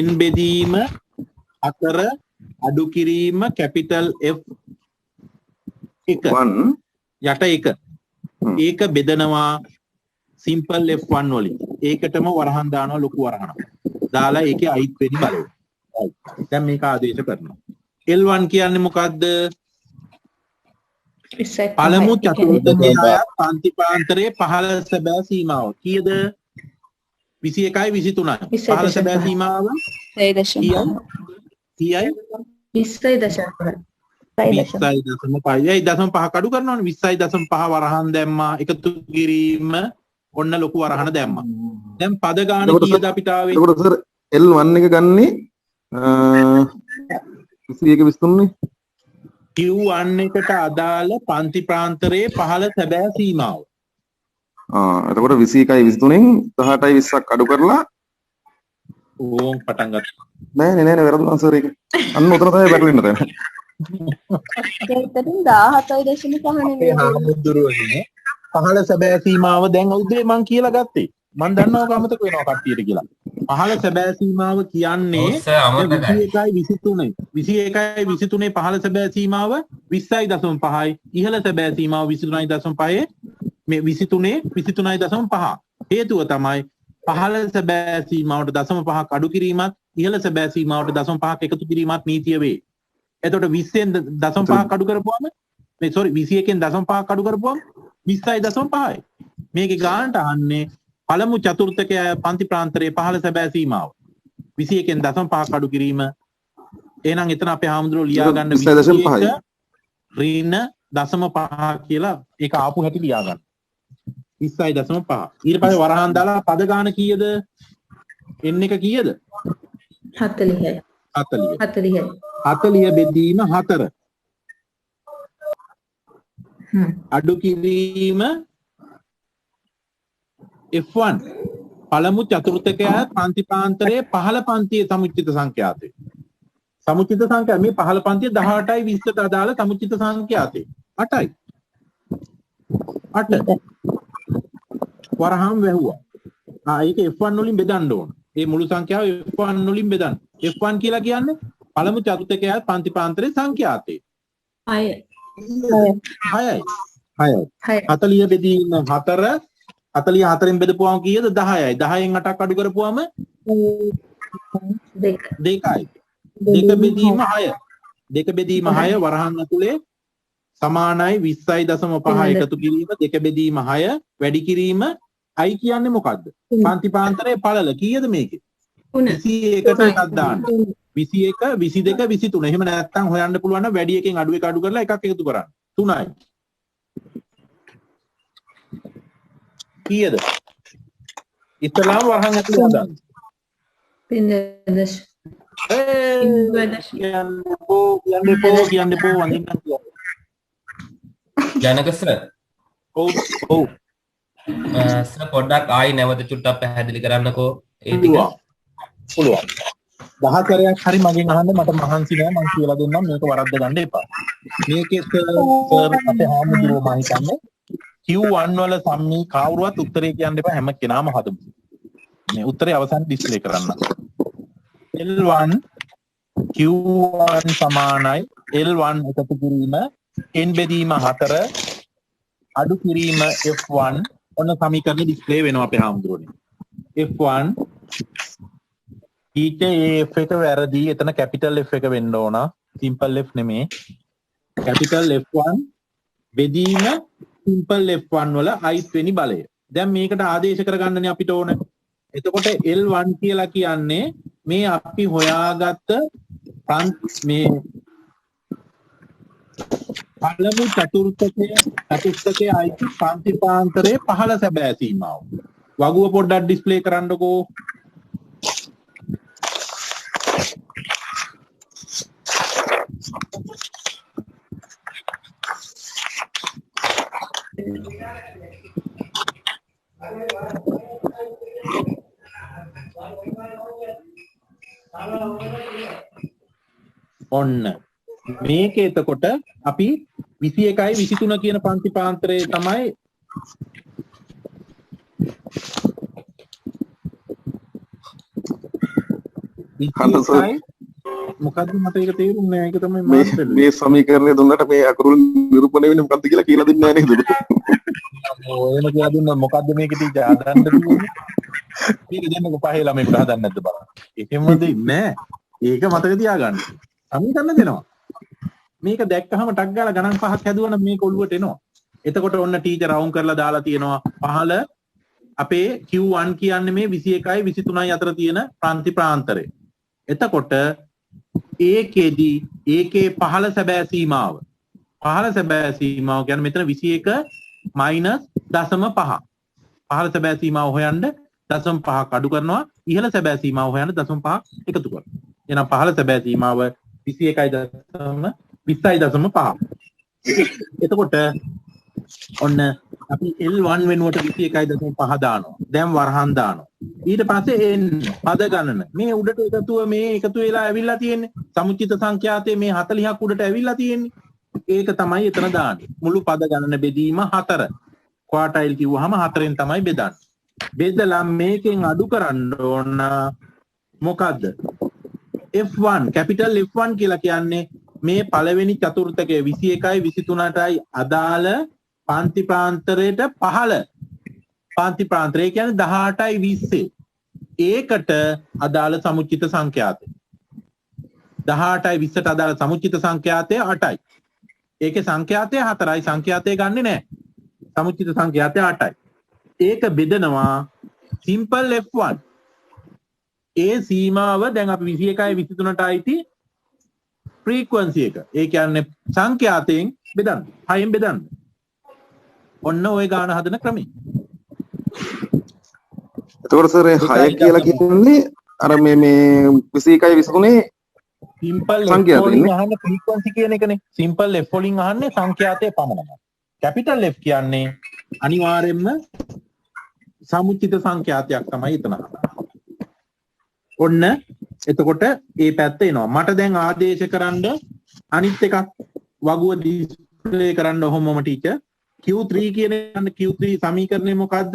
n බෙදීම 4 අඩු කිරීම කැපිටල් F 1 යට 1. ඒක බෙදනවා සිම්පල් F1 වලින්. ඒකටම වරහන් දානවා ලොකු වරහනක්. දාලා ඒකේ අයිත් වෙඩි බලන්න. දැන් මේක ආදේශ කරනවා. L1 කියන්නේ මොකද්ද? පළමු චතුර්ථකයේ අයත් පන්තිපාන්තරයේ පහළ සැබෑ සීමාව. කීයද? 21යි 23යි. පහළ සැබෑ සීමාව 20.5. 20.5 කඩු කරනවනේ. 20.5 වරහන් දැම්මා. එකතු කිරීම ඔන්න ලොකු වරහන දැම්මා. දැන් පද ගාන කීයද අපිට ආවේ? එතකොට සර් L1 එක ගන්නේ 21 Q1 එකට අදාළ පන්ති ප්‍රාන්තරයේ පහළ සැබෑ සීමාව. එතකොට 21යි 23න් 18යි 20ක් අඩු කරලා ඕම් පටන් ගත්තා. නෑ වැරදුනා සර් ඒක. අන්න උතන තමයි වැරදෙන්න තැන. ඒකටින් 17.5 නේ. හාමුදුරුවනේ පහළ සැබෑ සීමාව දැන් උදේ මං කියලා ගත්තේ. මං දන්නවා අමතක වෙනවා කට්ටියට කියලා. පහළ සැබෑ සීමාව කියන්නේ 21යි 23යි. 21යි 23 පහළ සැබෑ සීමාව 20.5යි. ඉහළ සැබෑ සීමාව 23.5යි. මේ 23.5. හේතුව තමයි පහළ සැබෑ සීමාවට 0.5ක් අඩු කිරීමත් ඉහළ සැබෑ සීමාවට 0.5ක් එකතු කිරීමත් නීතිය වේ. එතකොට 20ෙන් 0.5ක් අඩු කරපුවම මේ 21ෙන් 0.5ක් අඩු කරපුවම 20.5යි. මේකේ ගානට අහන්නේ පළමු චතුර්ථකයේ පන්ති ප්‍රාන්තරයේ පහළ සැබෑ සීමාව 21ෙන් 0.5ක් අඩු කිරීම. එහෙනම් එතන අපේ හාමුදුරුවෝ ලියා ගන්න 21 ඍණ 0.5 කියලා ඒක ආපු හැටි ලියා ගන්න. 20.5. ඊට පස්සේ වරහන් දාලා පද ගාන කීයද? n එක කීයද? 40යි. 40 බෙදීම 4. අඩු කිරීම F1 පළමු චතුර්ථකයේ පන්ති ප්‍රාන්තරයේ පහළ පන්තියේ සමුච්චිත සංඛ්‍යාතය. සමුච්චිත සංඛ්‍යා මේ පහළ පන්තිය 18යි 20ට අදාළ සමුච්චිත සංඛ්‍යාතය 8යි. 8 වරහන් වැහුවා. ඒක F1 වලින් බෙදන්න ඕන. මේ මුළු සංඛ්‍යාව F1 වලින් බෙදන්න. F1 කියලා කියන්නේ පළමු චතුර්ථකයේ පන්ති ප්‍රාන්තරයේ සංඛ්‍යාතය. 6යි. 40 බෙදීම 4 44න් බෙදපුවම කීයද? 10යි. 10න් 8ක් අඩු කරපුවම 2යි. 2 බෙදීම 6. 2 බෙදීම 6 වරහන් ඇතුලේ සමානයි 20.5 එකතු කිරීම 2 බෙදීම 6 වැඩි කිරීම i කියන්නේ මොකද්ද? පන්ති ප්‍රාන්තරයේ පළල කීයද මේකේ? 21ට එකක් දාන්න. 21 22 23. එහෙම නැත්නම් හොයන්න පුළුවන් නම් වැඩි එකෙන් අඩු එක අඩු කරලා එකක් එකතු කරන්න. 3යි. කීයද? ඉතලාම වරහන් ඇතුලේ හදන්න. පින්දදශ. කියන්න පෝ වඳින්න කියලා. ජනක සර්. ඔව්. සර් පොඩ්ඩක් ආයි නැවත චුට්ටක් පැහැදිලි කරන්නකෝ ඒ ටික. පුළුවන්. 10 කරයක් හරි මගෙන් අහන්න මට මහන්සි නෑ මම කියලා දෙන්නම් මේක වරද්ද ගන්න එපා. මේකේ සර් අපේ හාමුදුරුවෝ මම හිතන්නේ Q1 වල සම්මී කවුරුවත් උත්තරේ කියන්න එපා හැම කෙනාම හදමු. මේ උත්තරේ අවසන් ඩිස්ප්ලේ කරන්න. L1 Q1 සමානයි L1 එකතු කිරීම n බෙදීම 4 අඩු කිරීම F1 ඔන්න සමීකරණය ඩිස්ප්ලේ වෙනවා අපේ හාමුදුරුවනේ. F1 ඊට F එක වැරදි එතන කැපිටල් F එක වෙන්න ඕන සිම්පල් F නෙමේ කැපිටල් F1 බෙදීම සිම්පල් F1 වල ith වෙනි බලය. දැන් මේකට ආදේශ කරගන්නනේ අපිට ඕන. එතකොට L1 කියලා කියන්නේ මේ අපි හොයාගත්ත මේ පළමු චතුර්ථකයේ අයිති ප්‍රාන්තිපාන්තරයේ පහළ සැබෑ සීමාව. වගුව පොඩ්ඩක් ඩිස්ප්ලේ කරන්නකෝ. ඔන්න මේක එතකොට අපි 21යි 23 කියන පන්තිපාන්තරයේ තමයි මොකද්ද මට ඒක තේරුන්නේ නැහැ. ඒක තමයි මේ සමීකරණය දුන්නට මේ අකුරු නිරූපණය වෙන්නේ මොකද්ද කියලා කියලා දෙන්නේ නැහැ නේද? ඔයම කියලා දුන්නා මොකද්ද මේක ටීචර් හදන්න දුන්නේ? මේක දෙන්නකො පහේ ළමයිකට හදන්න නැද්ද බලන්න. එහෙම දෙන්නේ නැහැ. ඒක මතක තියාගන්න. සමීකරණ දෙනවා. මේක දැක්කහම ටක් ගාලා ගණන් පහක් හැදුවනම් මේක ඔළුවට එනවා. එතකොට ඔන්න ටීචර් රවුන්ඩ් කරලා දාලා තියෙනවා පහළ අපේ Q1 කියන්නේ මේ 21යි 23යි අතර තියෙන ප්‍රාන්ති ප්‍රාන්තරය. එතකොට ඒකෙදි ඒකේ පහළ සැබෑ සීමාව. පහළ සැබෑ සීමාව කියන්නේ මෙතන 21 මයිනස් 0.5. පහළ සැබෑ සීමාව හොයන්න 0.5ක් අඩු කරනවා. ඉහළ සැබෑ සීමාව හොයන්න 0.5ක් එකතු කරනවා. එහෙනම් පහළ සැබෑ සීමාව 21.20.5. එතකොට ඔන්න අපි L1 වෙනුවට 21.5 දානවා. දැන් වරහන් දානවා. ඊට පස්සේ n පද ගණන. මේ උඩට එකතුව මේ එකතු වෙලා ඇවිල්ලා තියෙන්නේ. සමුචිත සංඛ්‍යාතයේ මේ 40ක් උඩට ඇවිල්ලා තියෙන්නේ. ඒක තමයි එතන දාන්නේ. මුළු පද ගණන බෙදීම 4. ක්වාටයිල් කිව්වහම 4ෙන් තමයි බෙදන්නේ. බෙදලා මේකෙන් අඩු කරන්න ඕන මොකද්ද? F1 කැපිටල් F1 කියලා කියන්නේ මේ පළවෙනි චතුර්ථකයේ 21යි 23ටයි අදාළ පාන්ති ප්‍රාන්තරයට පහළ පාන්ති ප්‍රාන්තරය කියන්නේ 18යි 20. ඒකට අදාළ සමුච්චිත සංඛ්‍යාතය 18යි 20ට අදාළ සමුච්චිත සංඛ්‍යාතය 8යි. ඒකේ සංඛ්‍යාතය 4යි. සංඛ්‍යාතය ගන්නෙ නැහැ. සමුච්චිත සංඛ්‍යාතය 8යි. ඒක බෙදනවා සිම්පල් F1. ඒ සීමාව දැන් අපි 21යි 23ට අයිති ෆ්‍රීකවන්සි එක. ඒ කියන්නේ සංඛ්‍යාතයෙන් බෙදන්න. 6ෙන් බෙදන්න. ඔන්න ඔය ගාන හදන ක්‍රමය. එතකොට සර් 6 කියලා කියන්නේ අර මේ 21යි 23 සිම්පල් F වලින් අහන්නේ ෆ්‍රීකවන්සි කියන එකනේ. සිම්පල් F වලින් අහන්නේ සංඛ්‍යාතය පමණයි. කැපිටල් F කියන්නේ අනිවාර්යෙන්ම සමුච්චිත සංඛ්‍යාතයක් තමයි එතන. ඔන්න එතකොට ඒ පැත්ත එනවා. මට දැන් ආදේශ කරන්න අනිත් එකක් වගුව ඩිස්ප්ලේ කරන්න ඔහොමම ටීචර් Q3 කියන Q3 සමීකරණය මොකද්ද?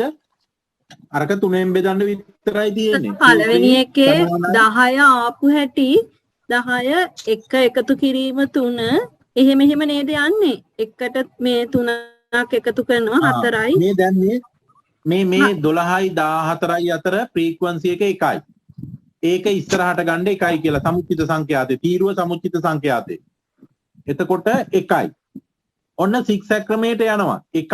අරක 3ෙන් බෙදන්න විතරයි තියෙන්නේ. පළවෙනි එකේ 10 ආපු හැටි 10 එක එකතු කිරීම 3 එහෙම නේද යන්නේ? එකට මේ 3ක් එකතු කරනවා 4යි. මේ දැන් මේ 12යි 14යි අතර ෆ්‍රීකවන්සි එක එකයි. ඒක ඉස්සරහට ගන්න එකයි කියලා සමුච්චිත සංඛ්‍යාතේ තීරුව සමුච්චිත සංඛ්‍යාතේ. එතකොට එකයි. ඔන්න 6 ක්‍රමයට යනවා. එක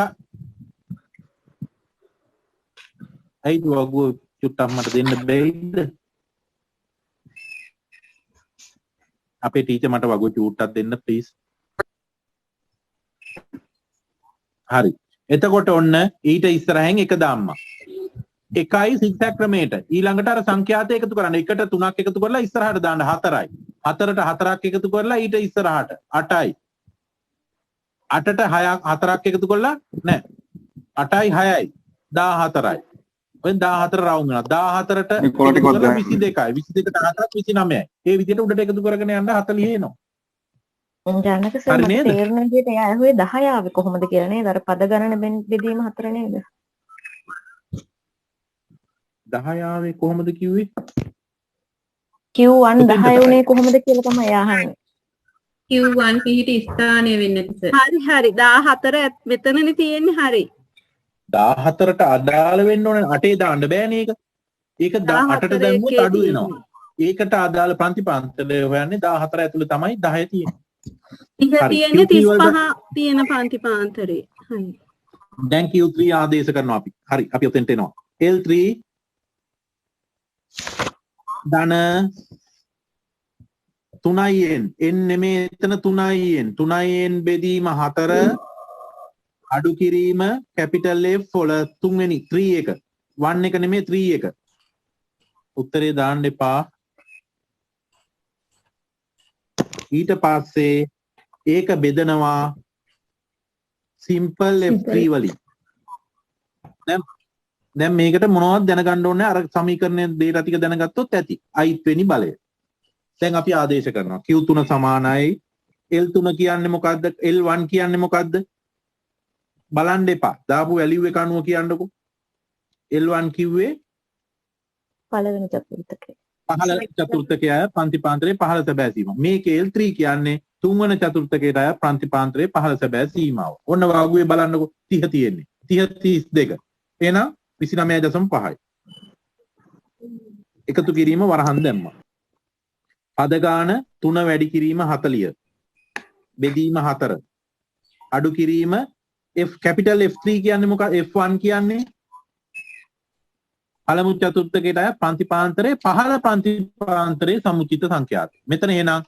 අයිද වගුව චුට්ටක් මට දෙන්න බැයිද? අපේ ටීචර් මට වගුව චුට්ටක් දෙන්න ප්ලීස්. හරි. එතකොට ඔන්න ඊට ඉස්සරහෙන් එක දාම්මා. එකයි 6 ක්‍රමයට ඊළඟට අර සංඛ්‍යාත එකතු කරන්න. එකට 3ක් එකතු කරලා ඉස්සරහට දාන්න 4යි. 4ට 4ක් එකතු කරලා ඊට ඉස්සරහට 8යි. 8ට 4ක් එකතු කරලා නෑ 8යි 6යි 14යි. ඔය 14 රවුම් වෙනවා. 14ට 22යි 22ට 4ක් 29යි. ඒ විදිහට උඩට එකතු කරගෙන යන්න 40 එනවා. ජනක සර් මට තේරෙන විදිහට එයා ඇහුවේ 10 ආවේ කොහොමද කියලා නේද? අර පද ගණන බෙදීම 4 නේද? 10 ආවේ කොහොමද කිව්වේ? Q1 10 උනේ කොහොමද කියලා තමයි එයා අහන්නේ. Q1 පිහිටි ස්ථානය වෙන්නට සර්. හරි 14 මෙතනනේ තියෙන්නේ. හරි 14ට අදාළ වෙන්න ඕනේ 8 දාන්න බෑනේ ඒක. ඒක 8ට දැම්මොත් අඩු වෙනවා. ඒකට අදාළ ප්‍රතිපාන්තරය හොයන්නේ 14 ඇතුළේ තමයි 10 තියෙන්නේ. ඉතින් තියෙන්නේ 35 තියෙන ප්‍රතිපාන්තරේ. හරි. දැන් Q3 ආදේශ කරනවා අපි. හරි අපි ඔතෙන්ට එනවා. L3 ධන 3න් n නෙමේ එතන 3න් 3න් බෙදීම 4 අඩු කිරීම capital F වල තුන්වෙනි 3 එක 1 එක නෙමේ 3 එක උත්තරේ දාන්න එපා ඊට පස්සේ ඒක බෙදනවා simple F3 වලින් දැන් මේකට මොනවද දැනගන්න ඕනේ අර සමීකරණයේ දේට ටික දැනගත්තොත් ඇති ith වෙනි බලය දැන් අපි ආදේශ කරනවා q3 සමානයි l3 කියන්නේ මොකද්ද l1 කියන්නේ මොකද්ද බලන්න එපා දාපු වැලියු එක අනුව කියන්නකෝ l1 කිව්වේ පළවෙනි චතුර්ථකය පහළ චතුර්ථකය ප්‍රතිපාන්තරයේ පහළ සැබෑ සීමාව මේකේ l3 කියන්නේ තුන්වන චතුර්ථකයට අය ප්‍රතිපාන්තරයේ පහළ සැබෑ සීමාව ඔන්න වාගුවේ බලන්නකෝ 30 තියෙන්නේ 30 32 එහෙනම් 29.5යි එකතු කිරීම වරහන් දැම්මා පද ගාන 3 වැඩි කිරීම 40 බෙදීම 4 අඩු කිරීම F capital F3 කියන්නේ මොකක්ද F1 කියන්නේ පළමු චතුර්ථකයට අය ප්‍රතිපාන්තරයේ පහළ ප්‍රතිපාන්තරයේ සමුචිත සංඛ්‍යාතය මෙතන එහෙනම්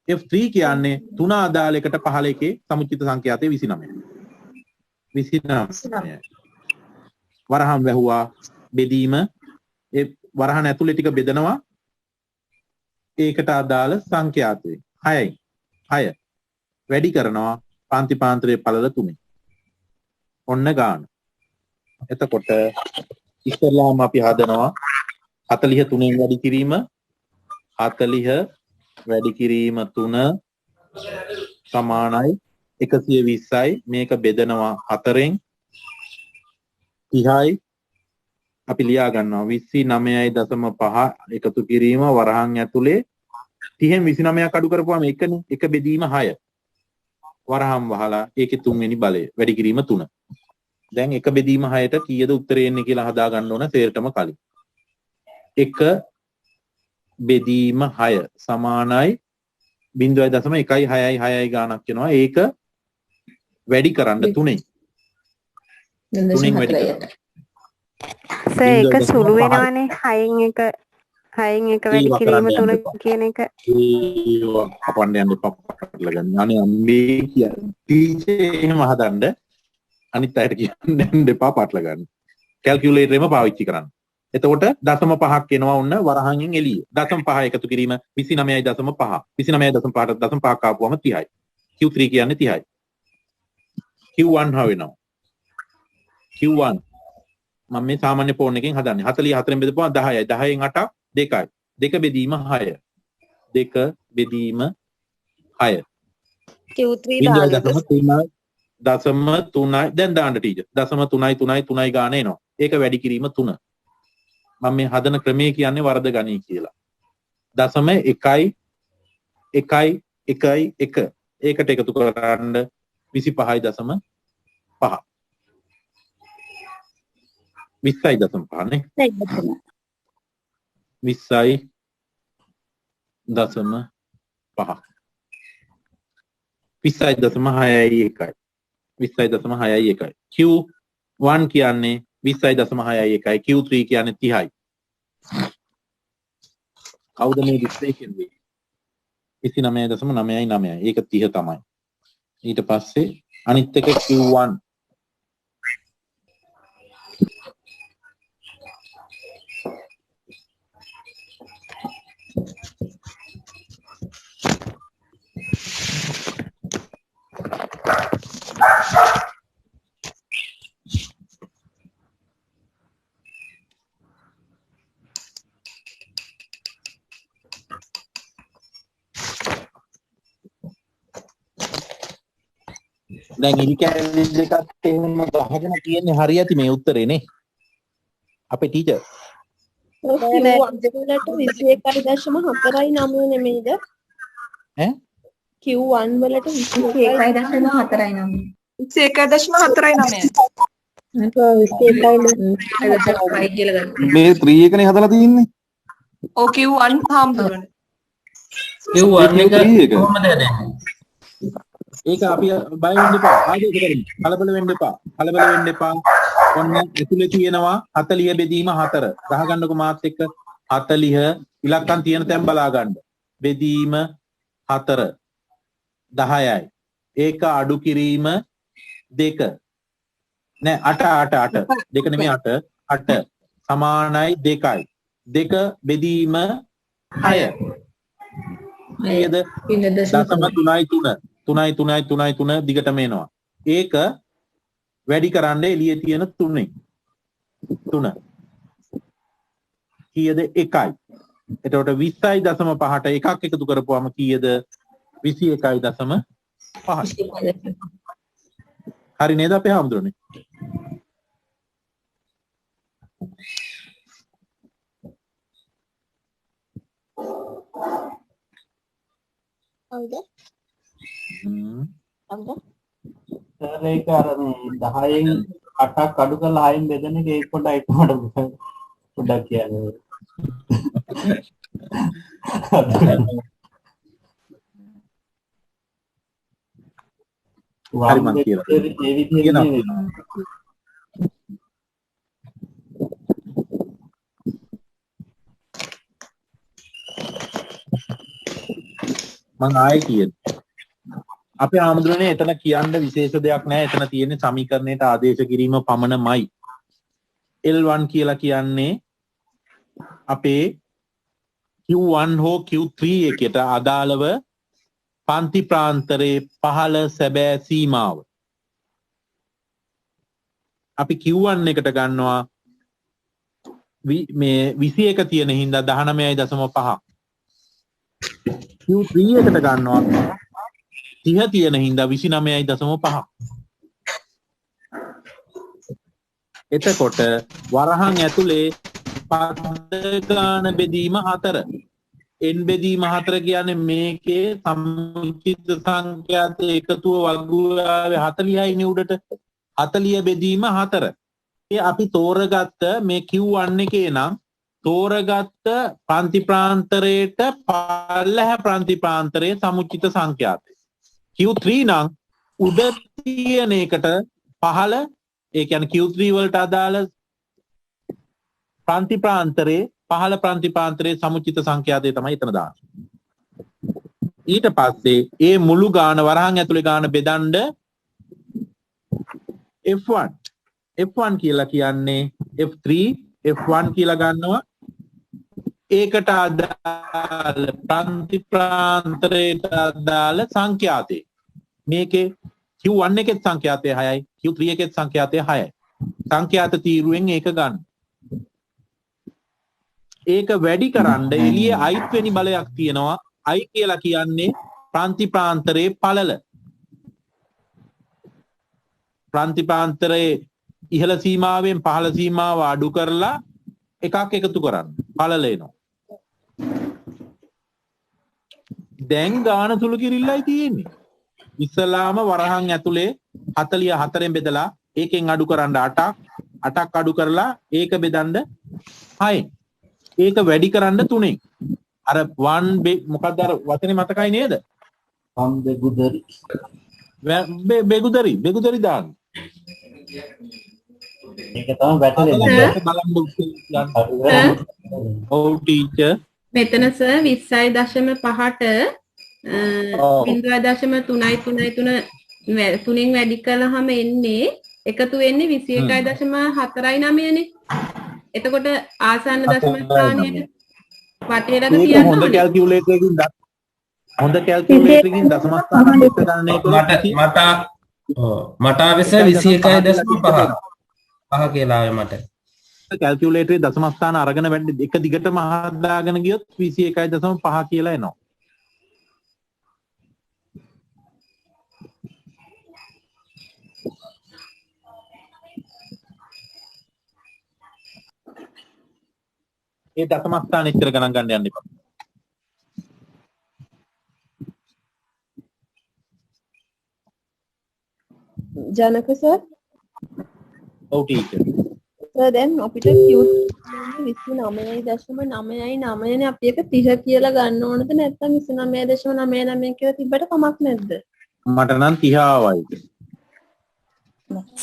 F3 කියන්නේ 3 අදාළ එකට පහළ එකේ සමුචිත සංඛ්‍යාතය 29 වරහන් වැහුවා බෙදීම ඒ වරහන් ඇතුලේ ටික බෙදනවා ඒකට අදාළ සංඛ්‍යාතය 6යි 6 වැඩි කරනවා ප්‍රතිපාන්තරයේ පළල 3 ඔන්න ගාන එතකොට ඉස්සෙල්ලාම අපි හදනවා 43න් වැඩි කිරීම 40 වැඩි කිරීම 3 සමානයි 120යි මේක බෙදනවා 4න් 30යි අපි ලියා ගන්නවා 29.5 එකතු කිරීම වරහන් ඇතුලේ 30න් 29ක් අඩු කරපුවාම එකනේ එක බෙදීම 6 වරහන් වහලා ඒකේ තුන්වෙනි බලය වැඩි කිරීම 3 දැන් එක බෙදීම 6ට කීයද උත්තරේ එන්නේ කියලා හදා ගන්න ඕන සේරටම කලින් එක බෙදීම 6 සමානයි 0.166යි ගානක් වෙනවා ඒක වැඩි කරන්න 3න් 3න් වැඩි කරන්න සර් ඒක සුළු වෙනවනේ 6න් එක වැඩි කිරීම 3 කියන එක අපන්න යන්න පප්පටල ගන්න අනේ අම්මේ කියන්නේ ටීචර් එහෙම හදන්න අනිත් අයට කියන්න එපා පාටල ගන්න කැල්කියුලේටර් එකම පාවිච්චි කරන්න එතකොට 0.5ක් එනවා ඔන්න වරහන්ගෙන් එළිය 0.5 එකතු කිරීම 29.5 29.5ට 0.5ක් ආපුවම 30යි Q3 කියන්නේ 30යි Q1 වෙනවා Q1 මම මේ සාමාන්‍ය ෆෝන් එකෙන් හදන්නේ 44න් බෙදපුවා 10යි 10න් 8ක් 2යි 2 බෙදීම 6 2 බෙදීම 6 Q3 දාන්න 0.3යි දැන් දාන්න ටීචර් 0.3යි ගාන එනවා ඒක වැඩි කිරීම 3 මම මේ හදන ක්‍රමයේ කියන්නේ වරද ගණී කියලා 0.1යි 1යි 1යි 1 ඒකට එකතු කරන්න 25.5 20.5 නේ 20.5 20.6යි 1යි 20.6යි 1යි Q1 කියන්නේ 20.6යි 1යි Q3 කියන්නේ 30යි කවුද මේ ඩිස්ප්ලේ කියන්නේ 29.9යි ඒක 30 තමයි ඊට පස්සේ අනිත් එක Q1 දැන් ඉරි කැලේ දෙකක් එහෙම ගහගෙන කියන්නේ හරියට මේ උත්තරේ නේ අපේ ටීචර් Q1 වලට 21.4යි 9 නෙමෙයිද ඈ Q1 වලට 21.4යි 9 මේ 3 එකනේ හදලා තියෙන්නේ ඔව් Q1 හම්බුනේ Q1 එක කොහොමද හදන්නේ ඒක අපි බය වෙන්න එපා ආදේශ කරමු කලබල වෙන්න එපා ඔන්න ඇතුලේ තියෙනවා 40 බෙදීම 4 ගහ ගන්නකො මාත් එක්ක 40 ඉලක්කම් තියෙන තැන් බලා ගන්න. බෙදීම 4 10යි. ඒක අඩු කිරීම 2 නෑ 8 දෙක නෙමෙයි 8 සමානයි 2යි. 2 බෙදීම 6 නේද? 0.3 දිගටම එනවා. ඒක වැඩි කරන්න එළියේ තියෙන 3 කීයද? 1යි. එතකොට 20.5ට එකක් එකතු කරපුවාම කීයද? 21.5. හරි නේද අපේ හාමුදුරනේ? හරිද? සර් ඒක අර මේ 10න් 8ක් අඩු කරලා 6න් බෙදන එක ඒක පොඩ්ඩක් පොඩ්ඩක් කියන්නේ. හරි මම කියලා. ඒ විදිහට මම ආයෙ කියන්නේ. අපේ ආමුදුරනේ එතන කියන්න විශේෂ දෙයක් නැහැ. එතන තියෙන්නේ සමීකරණයට ආදේශ කිරීම පමණමයි. L1 කියලා කියන්නේ අපේ Q1 හෝ Q3 එකට අදාළව පන්ති ප්‍රාන්තරයේ පහළ සැබෑ සීමාව. අපි Q1 එකට ගන්නවා මේ 21 තියෙන හින්දා 19.5. Q3 එකට ගන්නවා 30 තියෙන හින්දා 29.5. එතකොට වරහන් ඇතුලේ පද ගාන බෙදීම 4. n බෙදීම 4 කියන්නේ මේකේ සම්චිත සංඛ්‍යාත එකතුව වගුවාවේ 40යි නේ උඩට. 40 බෙදීම 4. ඒ අපි තෝරගත්ත මේ Q1 එකේ නම් තෝරගත්ත ප්‍රාන්ති ප්‍රාන්තරයට පල්ලහ ප්‍රාන්ති ප්‍රාන්තරයේ සමුචිත සංඛ්‍යාතය. Q3 නම් උඩ තියෙන එකට පහළ ඒ කියන්නේ Q3 වලට අදාළ ප්‍රාන්ති ප්‍රාන්තරයේ පහළ ප්‍රාන්ති ප්‍රාන්තරයේ සමුචිත සංඛ්‍යාතය තමයි එතන දාන්නේ. ඊට පස්සේ ඒ මුළු ගාන වරහන් ඇතුලේ ගාන බෙදන්න F1 කියලා කියන්නේ F3 F1 කියලා ගන්නවා. ඒකට අදාළ ප්‍රාන්ති ප්‍රාන්තරයට අදාළ සංඛ්‍යාතය. මේකේ Q1 එකේ සංඛ්‍යාතය 6යි Q3 එකේ සංඛ්‍යාතය 6යි. සංඛ්‍යාත තීරුවෙන් ඒක ගන්න. ඒක වැඩි කරන්න එළියේ i වෙනි බලයක් තියෙනවා. i කියලා කියන්නේ ප්‍රාන්ති ප්‍රාන්තරයේ පළල. ප්‍රාන්ති ප්‍රාන්තරයේ ඉහළ සීමාවෙන් පහළ සීමාව අඩු කරලා එකක් එකතු කරන්න. පළල එනවා. දැන් ගාන සුළු කිරිල්ලයි තියෙන්නේ. ඉස්සලාම වරහන් ඇතුලේ 44න් බෙදලා ඒකෙන් අඩු කරන්න 8ක් අඩු කරලා ඒක බෙදන්න 6න්. ඒක වැඩි කරන්න 3න්. අර 1 මොකක්ද අර වචනේ මතකයි නේද? බෙගුදරි දාන්න. ඒක තමයි වැටෙන්නේ. ඔව් ටීචර්. මෙතන සර් 20.5ට 0.3 තුනෙන් වැඩි කළාම එන්නේ එකතු වෙන්නේ 21.49 නේ. එතකොට ආසන්න දශම ස්ථානයේ වටේට තියන්න හොඳ කැල්කියුලේටරකින් දශම ස්ථාන දෙක ගන්න එක මට ආවේ සර් 21.5 කියලා ආවේ මට. කැල්කියුලේටරේ දශම ස්ථාන අරගෙන වැඩි එක දිගටම හදාගෙන ගියොත් 21.5 කියලා එනවා. ඒ දශම ස්ථාන ඉතර ගණන් ගන්න යන්න එපා. ජනක සර්. ඔව් ටීචර්. සර් දැන් අපිට Q 29.99 නේ අපි එක 30 කියලා ගන්න ඕනද නැත්නම් 29.99 කියලා තිබ්බට කමක් නැද්ද? මට නම් 30 ආවයි.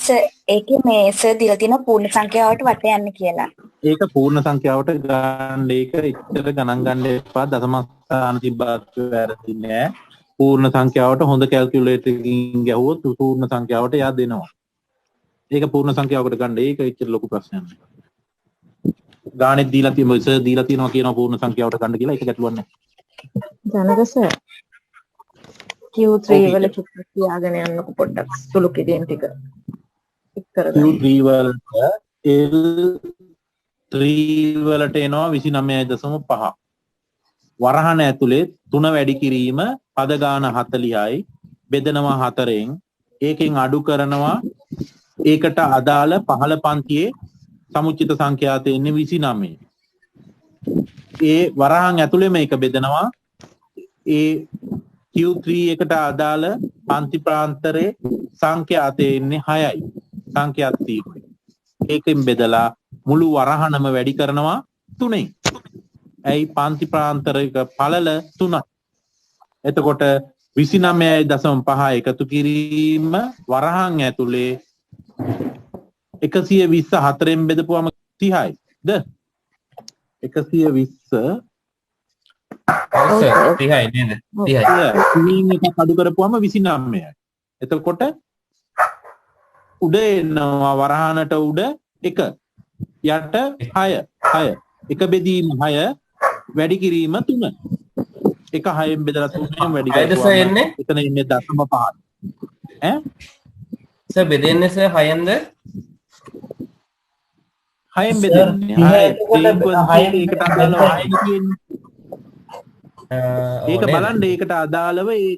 සර් ඒකේ මේ සර් දීලා තියෙන පූර්ණ සංඛ්‍යාවට වට යන්න කියලා. ඒක පූර්ණ සංඛ්‍යාවට ගන්න ඒක ඉච්ඡර ගණන් ගන්න එපා දශම ස්ථාන තිබ්බත් වැරදි නෑ පූර්ණ සංඛ්‍යාවට හොඳ කැල්කියුලේටර් එකකින් ගැහුවොත් පූර්ණ සංඛ්‍යාවට යා දෙනවා ඒක පූර්ණ සංඛ්‍යාවකට ගන්න ඒක ඉච්ඡර ලොකු ප්‍රශ්නයක් නෑ ගානෙත් දීලා තියෙනවා ඉතින් දීලා තියෙනවා කියනවා පූර්ණ සංඛ්‍යාවට ගන්න කියලා ඒක ගැටලුවක් නෑ ජනක සර් Q3 වල චුට්ටක් තියාගෙන යන්නකො පොඩ්ඩක් සුළු කිරීම ටික එක් කරගන්න Q3 වලට L3 වලට එනවා 29.5 වරහන ඇතුලේ 3 වැඩි කිරීම පද ගාන 40යි බෙදනවා 4න් ඒකෙන් අඩු කරනවා ඒකට අදාළ පහළ පන්තියේ සමුච්චිත සංඛ්‍යා තියෙන්නේ 29 ඒ වරහන් ඇතුලේ මේක බෙදනවා ඒ Q3 එකට අදාළ පන්ති ප්‍රාන්තරයේ සංඛ්‍යා තියෙන්නේ 6යි සංඛ්‍යාත් තියෙන්නේ ඒකෙන් බෙදලා මුළු වරහනම වැඩි කරනවා 3න් ඇයි පන්ති ප්‍රාන්තරයක පළල 3ක් එතකොට 29.5 එකතු කිරීම වරහන් ඇතුලේ 124න් බෙදපුවම 30යි ද 120 30යි නේද 30යි එකක් අඩු කරපුවම 29යි එතකොට උඩ එනවා වරහනට උඩ 1 යට 6 එක බෙදීම 6 වැඩි කිරීම 3 එක 6න් බෙදලා 3න් වැඩි කරපුවම එතන ඉන්නේ 0.5 ඈ සර් බෙදෙන්නේ සර් 6න්ද 6න් බෙදන්නේ 6 ඒකට අදාළව 6 කියන්නේ ඒක බලන්න ඒකට අදාළව ඒ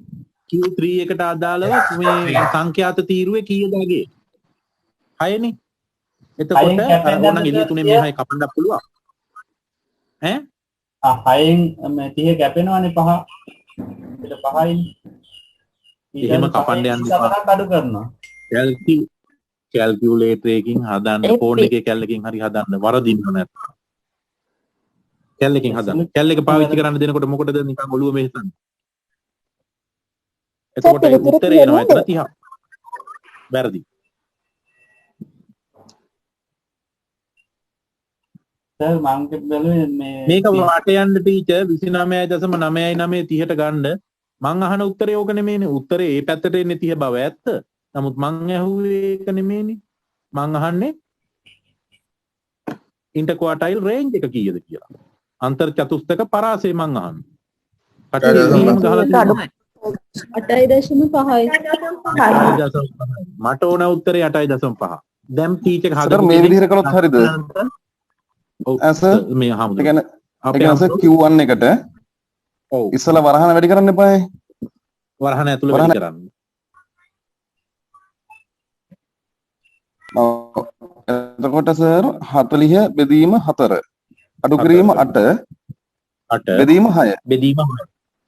Q3 එකට අදාළව මේ සංඛ්‍යාත තීරුවේ කීයද වගේ 6නේ එතකොට අර ඕනනම් එළිය තුනේ මේ 6 කපන්න පුළුවන් ඈ 6න් මේ 30 කැපෙනවානේ 5 ඒක 5යි එහෙම කපන්න යන්න අඩු කරනවා කැල්කියුලේටර් එකකින් හදන්න ෆෝන් එකේ කැල්ලකින් හරි හදන්න වරදින්න නැත්නම් කැල්ලකින් හදන්න කැල්ල එක පාවිච්චි කරන්න දෙනකොට මොකටද නිකන් ඔළුව මෙහෙසන්නේ එතකොට උත්තරේ එනවා එතන 30 වැරදි සර් මම බැලුවේ මේක වාට යන්න ටීචර් 29.999 30ට ගන්න මං අහන උත්තරේ ඕක නෙමෙයිනේ උත්තරේ ඒ පැත්තට එන්නේ 30 බව ඇත්ත නමුත් මං ඇහුවේ ඒක නෙමෙයිනේ මං අහන්නේ ඉන්ටර් ක්වාටයිල් රේන්ජ් එක කීයද කියලා අන්තර් චතුස්තක පරාසය මං අහන්නේ කටේ ගහලා තියෙනවා 8.5යි මට ඕන උත්තරේ 8.5 දැන් ටීචර් හදලා මේ විදිහට කළොත් හරියද මේ ඒ කියන්නේ Q1 එකට ඔව් ඉස්සලා වරහන වැඩි කරන්න එපායි වරහන ඇතුළේ වැඩි කරන්න එතකොට සර් 40 බෙදීම 4 අඩු කිරීම 8 බෙදීම 6 බෙදීම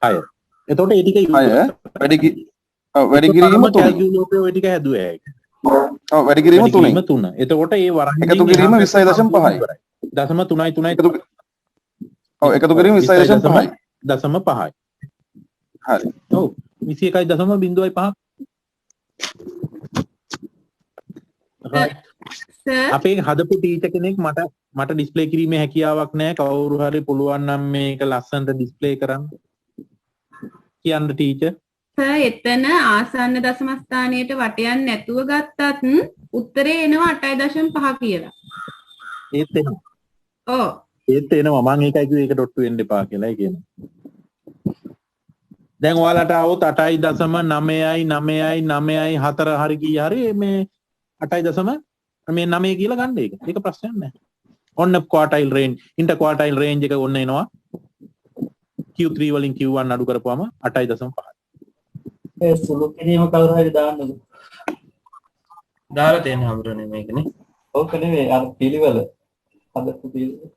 6 එතකොට ඒ ටික 6 වැඩි කිරීම 3 කැල්කියුලේටර් ඔය ටික හැදුවා ඒක ඔව් වැඩි කිරීම 3 එතකොට ඒ වරහන් එකතු කිරීම 20.5යි 0.3 ඔව් එකතු කිරීම 20.5යි 0.5යි හරි ඔව් 21.05 අපේ හදපු ටීචර් කෙනෙක් මට ඩිස්ප්ලේ කිරීමේ හැකියාවක් නැහැ කවුරු හරි පුළුවන් නම් මේක ලස්සනට ඩිස්ප්ලේ කරන්න කියන්න ටීචර් සර් එතන ආසන්න දශම ස්ථානයට වටයන් නැතුව ගත්තත් උත්තරේ එනවා 8.5 කියලා ඒත් එනවා ඔව් ඒත් එනවා මම ඒකයි කිව්වේ ඒක ඩොට් වෙන්න එපා කියලා ඒ කියන්නේ දැන් ඔයාලට આવොත් 8.9යි 4 හරි කී හරි මේ 8 මේ 9 කියලා ගන්න ඒක. ඒක ප්‍රශ්නයක් නෑ. ඔන්න ක්වාටයිල් රේන්ජ් ඉන්ටර් ක්වාටයිල් රේන්ජ් එක ඔන්න එනවා. Q3 වලින් Q1 අඩු කරපුවම 8.5. ඒ සුළු කිරීම කවුරු හරි දාන්නද? දාලා තියෙන හැමෝටම මේකනේ. ඕක නෙවෙයි අර පිළිවෙල. හදපු පිළිවෙල.